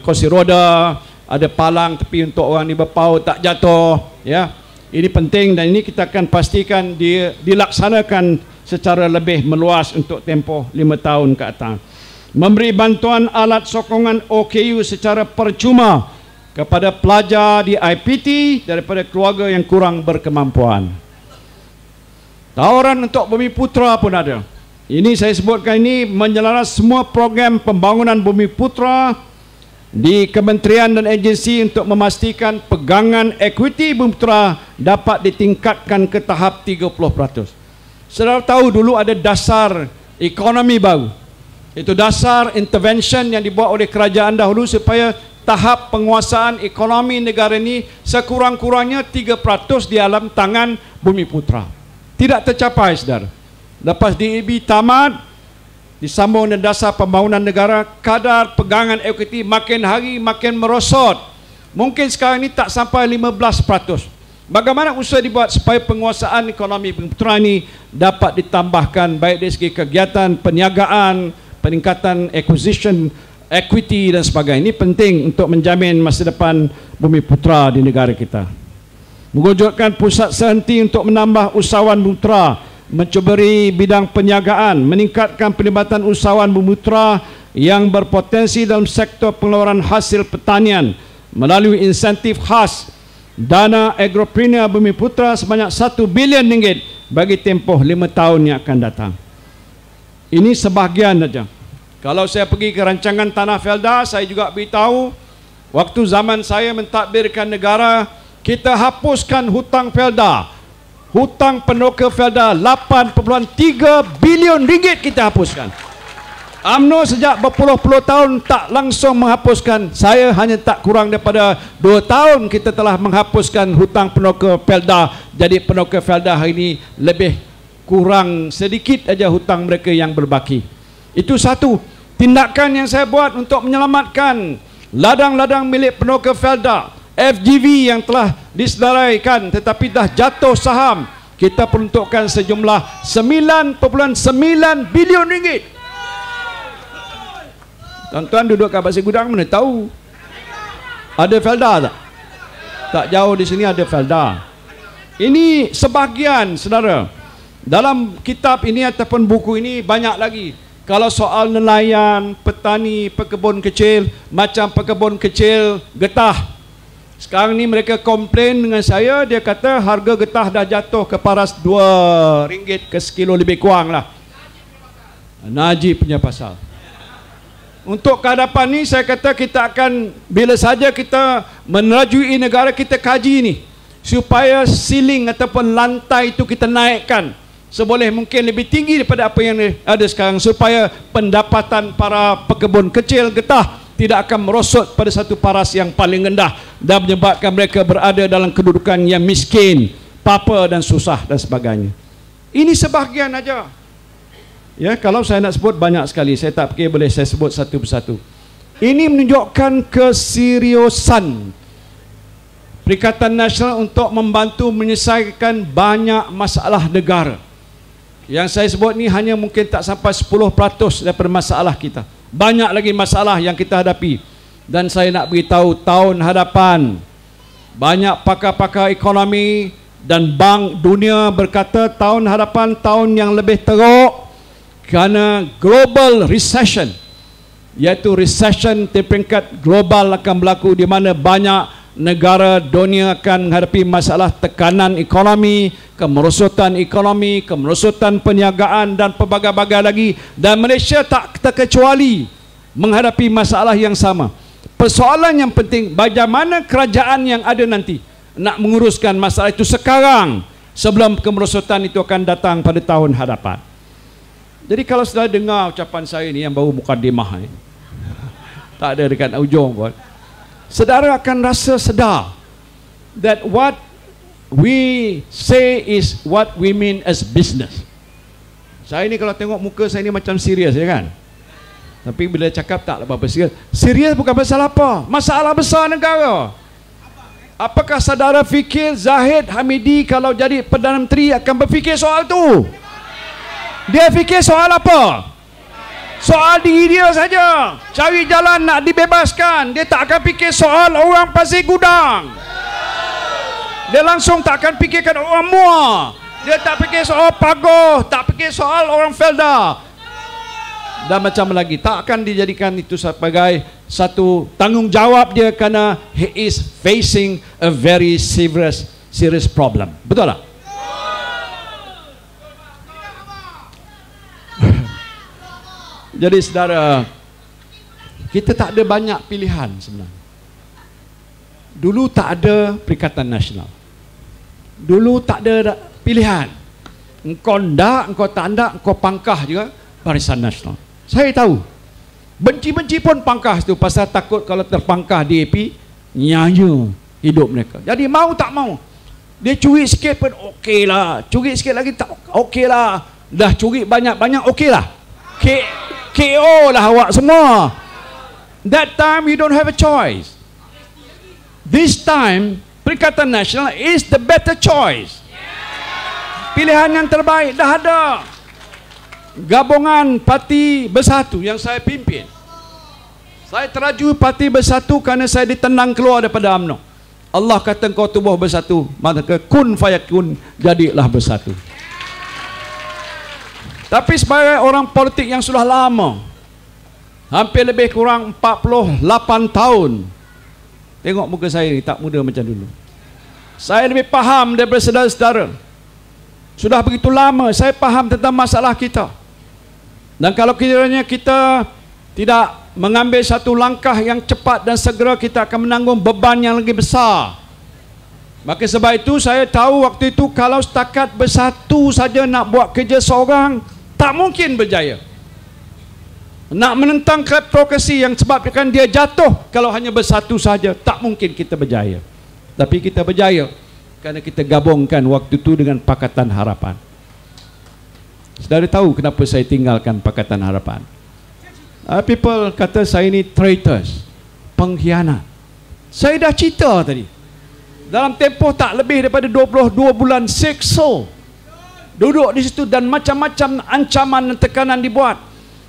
A: kursi roda, ada palang tepi untuk orang ni berpau tak jatuh, ya. Ini penting dan ini kita akan pastikan dilaksanakan secara lebih meluas untuk tempoh 5 tahun ke atas. Memberi bantuan alat sokongan OKU secara percuma kepada pelajar di IPT daripada keluarga yang kurang berkemampuan. Tawaran untuk Bumiputra pun ada. Ini saya sebutkan ini menyelaras semua program pembangunan Bumiputra di kementerian dan agensi untuk memastikan pegangan equity Bumiputra dapat ditingkatkan ke tahap 30%. Saudara tahu dulu ada dasar ekonomi baru. Itu dasar intervention yang dibuat oleh kerajaan dahulu supaya tahap penguasaan ekonomi negara ini sekurang-kurangnya 3% di dalam tangan Bumiputra. Tidak tercapai, saudara. Lepas DAB tamat, disambung dengan dasar pembangunan negara, kadar pegangan equity makin hari makin merosot. Mungkin sekarang ini tak sampai 15%. Bagaimana usaha dibuat supaya penguasaan ekonomi Bumiputra ini dapat ditambahkan baik dari segi kegiatan perniagaan, peningkatan acquisition, equity dan sebagainya. Ini penting untuk menjamin masa depan Bumiputra di negara kita. Mewujudkan pusat sehenti untuk menambah usahawan Bumiputra, mencuburi bidang perniagaan, meningkatkan pelibatan usahawan Bumiputra yang berpotensi dalam sektor pengeluaran hasil pertanian melalui insentif khas dana agropreneur Bumiputra sebanyak 1 bilion ringgit bagi tempoh 5 tahun yang akan datang. Ini sebahagian saja. Kalau saya pergi ke rancangan Tanah Felda, saya juga beritahu waktu zaman saya mentadbirkan negara, kita hapuskan hutang Felda. Hutang Penoka Felda 8.3 bilion ringgit kita hapuskan. UMNO sejak berpuluh-puluh tahun tak langsung menghapuskan. Saya hanya tak kurang daripada 2 tahun kita telah menghapuskan hutang Penoka Felda. Jadi Penoka Felda hari ini lebih kurang sedikit aja hutang mereka yang berbaki. Itu satu tindakan yang saya buat untuk menyelamatkan ladang-ladang milik Penoka Felda. FGV yang telah disedaraikan tetapi dah jatuh saham, kita peruntukkan sejumlah 9.9 bilion ringgit. Tuan-tuan duduk kat Pasir Gudang mana tahu ada Felda tak? Tak jauh di sini ada Felda. Ini sebahagian, saudara. Dalam kitab ini ataupun buku ini banyak lagi. Kalau soal nelayan, petani, pekebun kecil, macam pekebun kecil getah. Sekarang ni mereka komplain dengan saya, dia kata harga getah dah jatuh ke paras RM2 ke sekilo lebih kurang lah. Najib punya pasal. Untuk kehadapan ni saya kata kita akan, bila saja kita menerajui negara, kita kaji ni supaya ceiling ataupun lantai itu kita naikkan seboleh mungkin lebih tinggi daripada apa yang ada sekarang, supaya pendapatan para pekebun kecil getah tidak akan merosot pada satu paras yang paling rendah dan menyebabkan mereka berada dalam kedudukan yang miskin, papa dan susah dan sebagainya. Ini sebahagian aja. Ya, kalau saya nak sebut banyak sekali, saya tak fikir boleh saya sebut satu persatu. Ini menunjukkan keseriusan Perikatan Nasional untuk membantu menyelesaikan banyak masalah negara. Yang saya sebut ni hanya mungkin tak sampai 10% daripada masalah kita. Banyak lagi masalah yang kita hadapi. Dan saya nak beritahu, tahun hadapan banyak pakar-pakar ekonomi dan Bank Dunia berkata tahun hadapan tahun yang lebih teruk kerana global recession, iaitu recession di peringkat global akan berlaku, di mana banyak negara dunia akan menghadapi masalah tekanan ekonomi, kemerosotan ekonomi, kemerosotan perniagaan dan pelbagai-bagai lagi, dan Malaysia tak terkecuali menghadapi masalah yang sama. Persoalan yang penting, bagaimana kerajaan yang ada nanti nak menguruskan masalah itu sekarang sebelum kemerosotan itu akan datang pada tahun hadapan. Jadi kalau saudara dengar ucapan saya ni yang baru mukadimah ni, tak ada dekat ujung pun, saudara akan rasa sedar that what we say is what we mean as business. Saya ni kalau tengok muka saya ni macam serius, ya kan? Tapi bila cakap tak apa-apa serius. Serius bukan pasal apa? Masalah besar negara. Apakah saudara fikir Zahid Hamidi kalau jadi Perdana Menteri akan berfikir soal tu? Dia fikir soal apa? Soal diri dia saja. Cari jalan nak dibebaskan. Dia tak akan fikir soal orang Pasir Gudang. Dia langsung tak akan fikirkan orang Muar. Dia tak fikir soal Pagoh, tak fikir soal orang Felda. Dan macam lagi, tak akan dijadikan itu sebagai satu tanggungjawab dia kerana he is facing a very serious problem. Betul tak? Jadi saudara, kita tak ada banyak pilihan sebenarnya. Dulu tak ada Perikatan Nasional. Dulu tak ada pilihan. Engkau ndak, engkau tak ndak, engkau pangkah juga Barisan Nasional. Saya tahu. Benci-benci pun pangkah itu pasal takut kalau terpangkah DAP, nyaya hidup mereka. Jadi mau tak mau. Dia curi sikit pun okey lah. Curi sikit lagi tak okey lah. Dah curi banyak-banyak okey lah. KO lah awak semua. That time you don't have a choice. This time Perikatan Nasional is the better choice. Pilihan yang terbaik dah ada. Gabungan Parti Bersatu yang saya pimpin. Saya teraju Parti Bersatu kerana saya ditendang keluar daripada UMNO. Allah kata kau tubuh bersatu, maka kun fayakun, jadilah bersatu. Tapi sebagai orang politik yang sudah lama, hampir lebih kurang 48 tahun, tengok muka saya ni tak muda macam dulu. Saya lebih faham daripada saudara-saudara. Sudah begitu lama saya faham tentang masalah kita. Dan kalau kiranya kita tidak mengambil satu langkah yang cepat dan segera, kita akan menanggung beban yang lagi besar. Maka sebab itu saya tahu waktu itu kalau setakat bersatu saja nak buat kerja seorang, tak mungkin berjaya. Nak menentang kleptokrasi yang sebabkan dia jatuh, kalau hanya bersatu saja, tak mungkin kita berjaya. Tapi kita berjaya kerana kita gabungkan waktu itu dengan Pakatan Harapan. Saudara tahu kenapa saya tinggalkan Pakatan Harapan? People kata saya ni traitors, pengkhianat. Saya dah cerita tadi. Dalam tempoh tak lebih daripada 22 bulan sekso duduk di situ dan macam-macam ancaman dan tekanan dibuat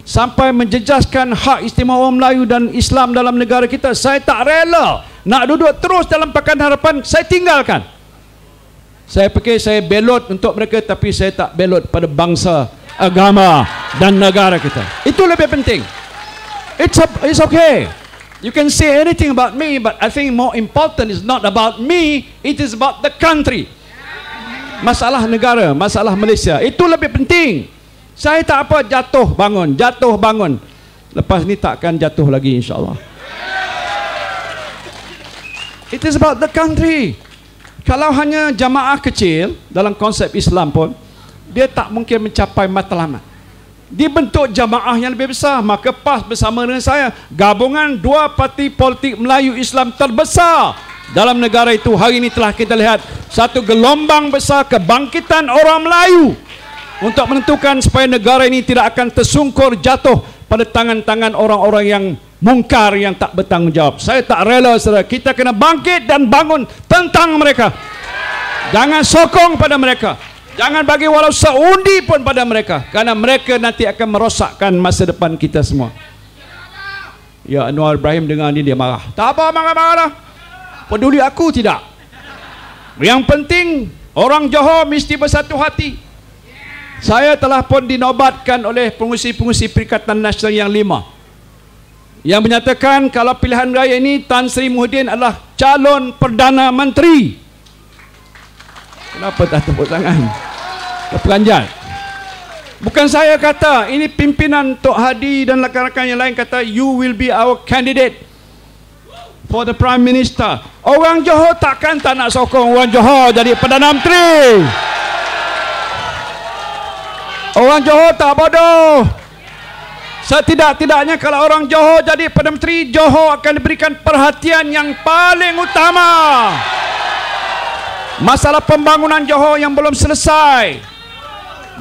A: sampai menjejaskan hak istimewa orang Melayu dan Islam dalam negara kita. Saya tak rela nak duduk terus dalam Pakatan Harapan. Saya tinggalkan. Saya fikir saya belot untuk mereka, tapi saya tak belot pada bangsa, agama dan negara kita. Itu lebih penting. It's okay. You can say anything about me, but I think more important is not about me, it is about the country. Masalah negara, masalah Malaysia, itu lebih penting. Saya tak apa jatuh bangun. Lepas ni tak akan jatuh lagi insya-Allah. It is about the country. Kalau hanya jamaah kecil dalam konsep Islam pun, dia tak mungkin mencapai matlamat. Dibentuk jamaah yang lebih besar, maka PAS bersama dengan saya gabungan dua parti politik Melayu Islam terbesar dalam negara itu. Hari ini telah kita lihat satu gelombang besar kebangkitan orang Melayu untuk menentukan supaya negara ini tidak akan tersungkur jatuh pada tangan-tangan orang-orang yang mungkar, yang tak bertanggungjawab. Saya tak rela, saudara. Kita kena bangkit dan bangun tentang mereka. Jangan sokong pada mereka. Jangan bagi walau seundi pun pada mereka, kerana mereka nanti akan merosakkan masa depan kita semua. Ya, Anwar Ibrahim dengar ni dia marah. Tak apa, marah-marah lah. Peduli aku tidak. Yang penting orang Johor mesti bersatu hati. Saya telah pun dinobatkan oleh pengurusi-pengurusi Perikatan Nasional yang 5 yang menyatakan kalau pilihan raya ini Tan Sri Muhyiddin adalah calon Perdana Menteri. Kenapa tak tepuk tangan? Terperanjat. Bukan saya kata, ini pimpinan Tok Hadi dan rakan-rakan yang lain kata, you will be our candidate for the Prime Minister. Orang Johor takkan tak nak sokong orang Johor jadi Perdana Menteri. Orang Johor tak bodoh. Setidak-tidaknya kalau orang Johor jadi Perdana Menteri, Johor akan diberikan perhatian yang paling utama. Masalah pembangunan Johor yang belum selesai,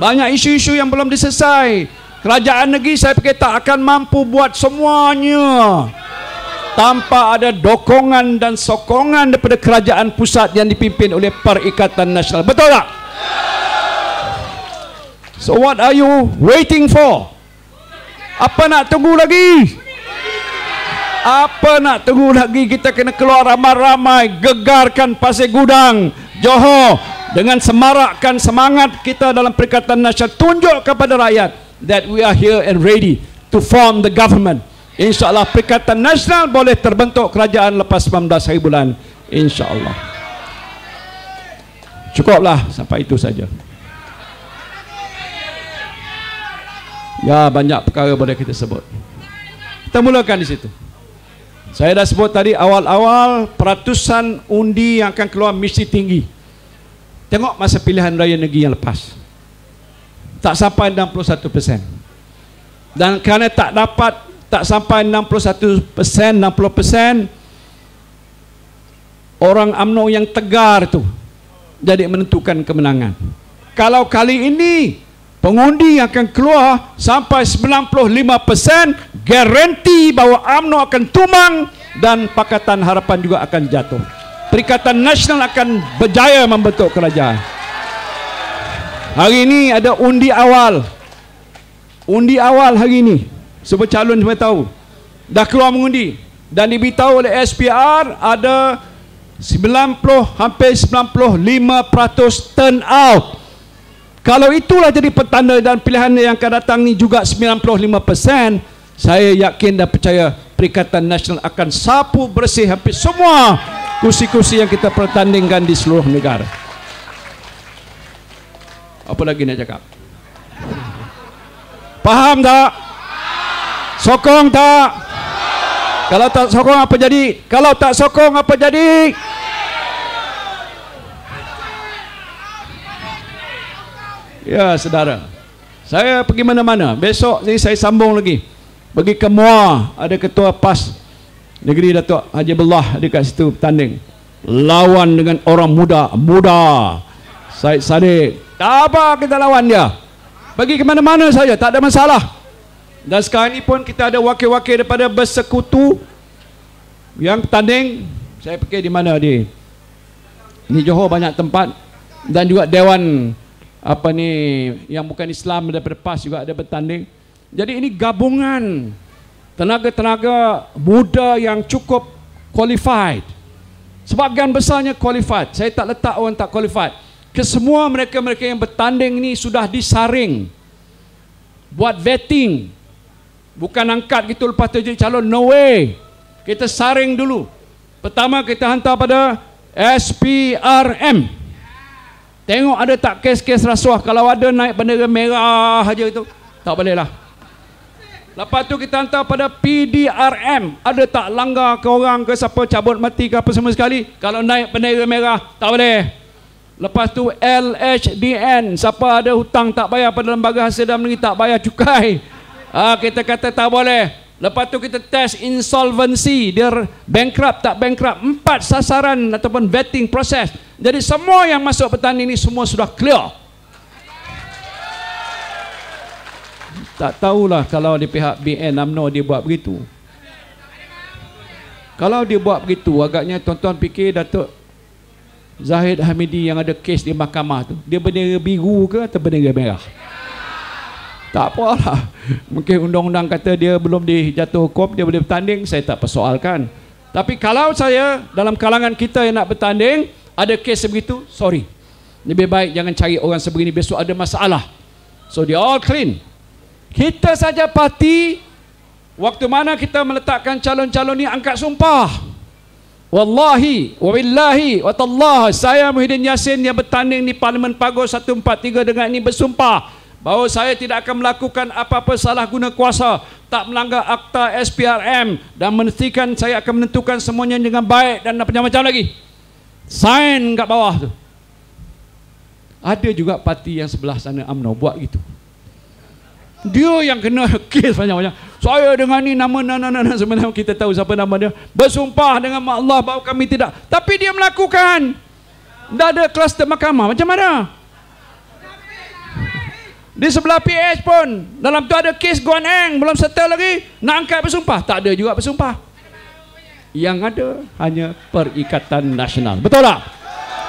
A: banyak isu-isu yang belum diselesai. Kerajaan negeri saya fikir tak akan mampu buat semuanya tanpa ada dokongan dan sokongan daripada kerajaan pusat yang dipimpin oleh Perikatan Nasional. Betul tak? So what are you waiting for? Apa nak tunggu lagi? Apa nak tunggu lagi? Kita kena keluar ramai-ramai, gegarkan Pasir Gudang, Johor, dengan semarakkan semangat kita dalam Perikatan Nasional. Tunjuk kepada rakyat that we are here and ready to form the government. InsyaAllah Perikatan Nasional boleh terbentuk kerajaan lepas 19 hari bulan. InsyaAllah. Cukuplah sampai itu saja. Ya, banyak perkara boleh kita sebut. Kita mulakan di situ. Saya dah sebut tadi awal-awal, peratusan undi yang akan keluar mesti tinggi. Tengok masa pilihan raya negeri yang lepas, tak sampai 61%. Dan kerana tak sampai 61%, 60%, orang UMNO yang tegar tu jadi menentukan kemenangan. Kalau kali ini pengundi yang akan keluar sampai 95%, garanti bahawa UMNO akan tumbang dan Pakatan Harapan juga akan jatuh. Perikatan Nasional akan berjaya membentuk kerajaan. Hari ini ada undi awal. Undi awal hari ini. Semua calon semua tahu. Dah keluar mengundi. Dan diberitahu oleh SPR ada hampir 95% turn out. Kalau itulah jadi petanda dan pilihan yang akan datang ni juga 95%, saya yakin dan percaya Perikatan Nasional akan sapu bersih hampir semua kursi-kursi yang kita pertandingkan di seluruh negara. Apa lagi nak cakap? Faham tak? Sokong tak? Kalau tak sokong apa jadi? Kalau tak sokong apa jadi? Ya, saudara, saya pergi mana-mana. Besok ni saya sambung lagi. Pergi ke Muar, ada ketua PAS Negeri Datuk Haji Abdullah dekat situ bertanding. Lawan dengan orang muda. Syed Saddiq. Tak apa kita lawan dia. Pergi ke mana-mana saja, tak ada masalah. Dan sekarang ni pun kita ada wakil-wakil daripada bersekutu yang bertanding. Saya pergi di mana di Johor banyak tempat. Dan juga Dewan yang bukan Islam daripada PAS juga ada bertanding. Jadi ini gabungan tenaga-tenaga muda yang cukup qualified. Sebahagian besarnya qualified. Saya tak letak orang tak qualified. Kesemua mereka-mereka yang bertanding ini sudah disaring, buat vetting. Bukan angkat gitu lepas tu jadi calon. No way. Kita saring dulu. Pertama kita hantar pada SPRM. Tengok ada tak kes-kes rasuah. Kalau ada naik bendera merah aja itu, tak boleh lah. Lepas tu kita hantar pada PDRM. Ada tak langgar ke orang ke siapa, cabut mati ke apa semua sekali. Kalau naik bendera merah, tak boleh. Lepas tu LHDN. Siapa ada hutang tak bayar pada lembaga hasil dalam negeri, tak bayar cukai. Kita kata tak boleh. Lepas tu kita test insolvency, dia bankrupt tak bankrupt. 4 sasaran ataupun vetting proses. Jadi semua yang masuk petani ini semua sudah clear. Tak tahulah kalau di pihak BN UMNO dia buat begitu. Kalau dia buat begitu, agaknya tuan-tuan fikir Datuk Zahid Hamidi yang ada kes di mahkamah tu, dia bendera biru ke atau bendera merah? Tak apalah. Mungkin undang-undang kata dia belum dijatuh hukum, dia boleh bertanding, saya tak persoalkan. Tapi kalau saya dalam kalangan kita yang nak bertanding ada kes sebegitu, sorry, lebih baik jangan cari orang sebegini, besok ada masalah. So they all clean. Kita saja parti, waktu mana kita meletakkan calon-calon ni angkat sumpah. Wallahi, wabillahi, watallah, saya Muhyiddin Yassin yang bertanding di Parlimen Pagar 143 dengan ini bersumpah bahawa saya tidak akan melakukan apa-apa salah guna kuasa, tak melanggar akta SPRM, dan memastikan saya akan menentukan semuanya dengan baik dan macam-macam lagi. Sign kat bawah tu. Ada juga parti yang sebelah sana UMNO buat gitu. Dia yang kena kes banyak-banyak. Saya dengan ni nama sebenarnya kita tahu siapa nama dia. Bersumpah dengan Allah bahawa kami tidak. Tapi dia melakukan. Dah ada kluster mahkamah. Macam mana? Di sebelah PH pun. Dalam tu ada kes Guan Eng. Belum settle lagi. Nak angkat bersumpah. Tak ada juga bersumpah. Yang ada hanya Perikatan Nasional. Betul tak?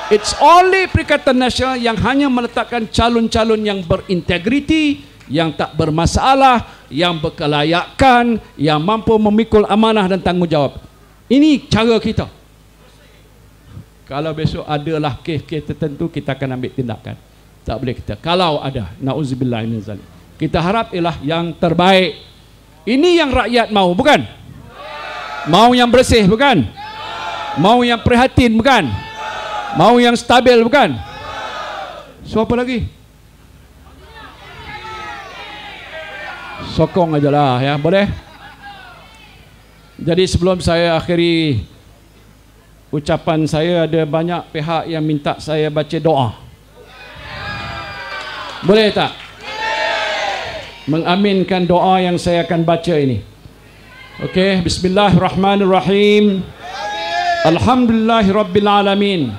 A: It's only Perikatan Nasional yang hanya meletakkan calon-calon yang berintegriti, yang tak bermasalah, yang berkelayakan, yang mampu memikul amanah dan tanggungjawab. Ini cara kita. Kalau besok adalah kes-kes tertentu, kita akan ambil tindakan. Tak boleh kita. Kalau ada, na'udzubillah min zalik. Kita harap ialah yang terbaik. Ini yang rakyat mahu, bukan? Mau yang bersih, bukan? Mau yang prihatin, bukan? Mau yang stabil, bukan? So apa lagi? Sokong aja lah, ya, boleh? Jadi sebelum saya akhiri ucapan saya, ada banyak pihak yang minta saya baca doa. Boleh tak? Mengaminkan doa yang saya akan baca ini. Okey, bismillahirrahmanirrahim. Alhamdulillahirabbil alamin.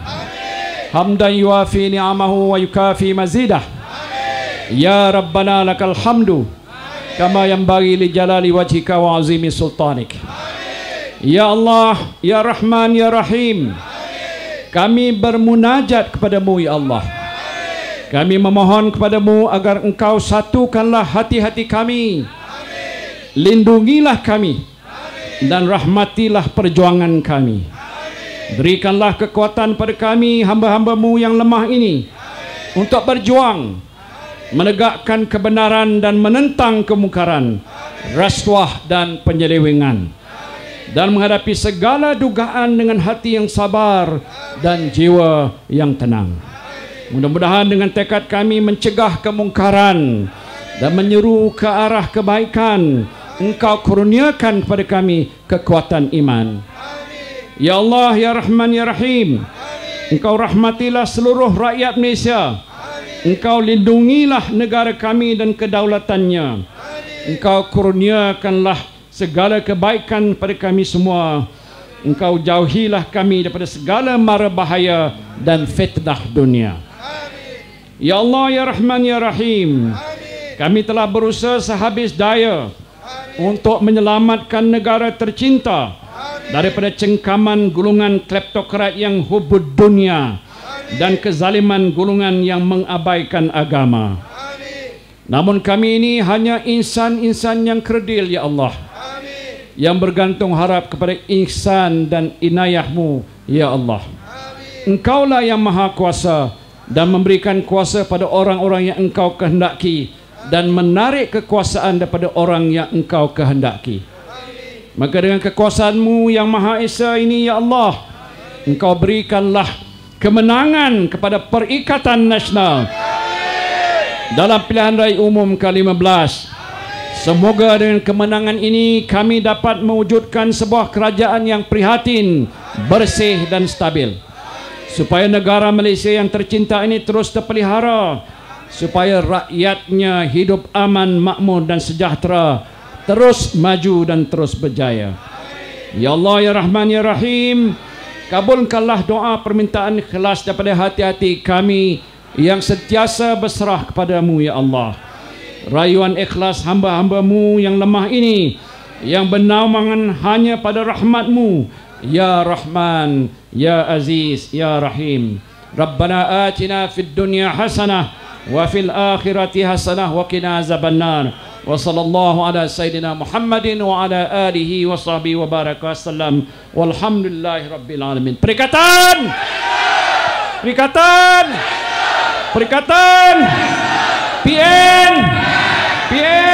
A: Hamdan yuafi ni'amahu wa yukafi mazidah. Ya Rabbana lakal hamdu kama yanbaghi li jalali wajhika wa azimi sultanik. Ya Allah, ya Rahman, ya Rahim, kami bermunajat kepadamu, ya Allah. Kami memohon kepadamu agar engkau satukanlah hati-hati kami. Lindungilah kami dan rahmatilah perjuangan kami. Berikanlah kekuatan pada kami, hamba-hambamu yang lemah ini, untuk berjuang menegakkan kebenaran dan menentang kemungkaran, rasuah dan penyelewengan, dan menghadapi segala dugaan dengan hati yang sabar dan jiwa yang tenang. Mudah-mudahan dengan tekad kami mencegah kemungkaran dan menyeru ke arah kebaikan, engkau kurniakan kepada kami kekuatan iman. Ya Allah, ya Rahman, ya Rahim, engkau rahmatilah seluruh rakyat Malaysia. Engkau lindungilah negara kami dan kedaulatannya. Engkau kurniakanlah segala kebaikan pada kami semua. Engkau jauhilah kami daripada segala mara bahaya dan fitnah dunia. Ya Allah, ya Rahman, ya Rahim, kami telah berusaha sehabis daya untuk menyelamatkan negara tercinta daripada cengkaman golongan kleptokrat yang hubud dunia dan kezaliman golongan yang mengabaikan agama. Namun kami ini hanya insan-insan yang kerdil, ya Allah, yang bergantung harap kepada ihsan dan inayahmu, ya Allah. Engkaulah yang maha kuasa dan memberikan kuasa pada orang-orang yang engkau kehendaki dan menarik kekuasaan daripada orang yang engkau kehendaki. Maka dengan kekuasaanmu yang maha esa ini, ya Allah, engkau berikanlah kemenangan kepada Perikatan Nasional dalam pilihan raya umum ke-15. Semoga dengan kemenangan ini kami dapat mewujudkan sebuah kerajaan yang prihatin, bersih dan stabil, supaya negara Malaysia yang tercinta ini terus terpelihara, supaya rakyatnya hidup aman, makmur dan sejahtera, terus maju dan terus berjaya. Ya Allah, ya Rahman, ya Rahim, kabulkanlah doa permintaan ikhlas daripada hati-hati kami yang sentiasa berserah kepadamu, ya Allah. Rayuan ikhlas hamba-hambamu yang lemah ini, yang bernaungan hanya pada rahmatmu, ya Rahman, ya Aziz, ya Rahim. Rabbana atina fid dunya hasanah wa fil akhirati hasanah wa qina azabannar. Wa sallallahu ala sayyidina Muhammadin wa ala alihi wa sahbihi wa baraka wasallam. Walhamdulillahi rabbil alamin. Perikatan! Perikatan! Perikatan! PN! PN!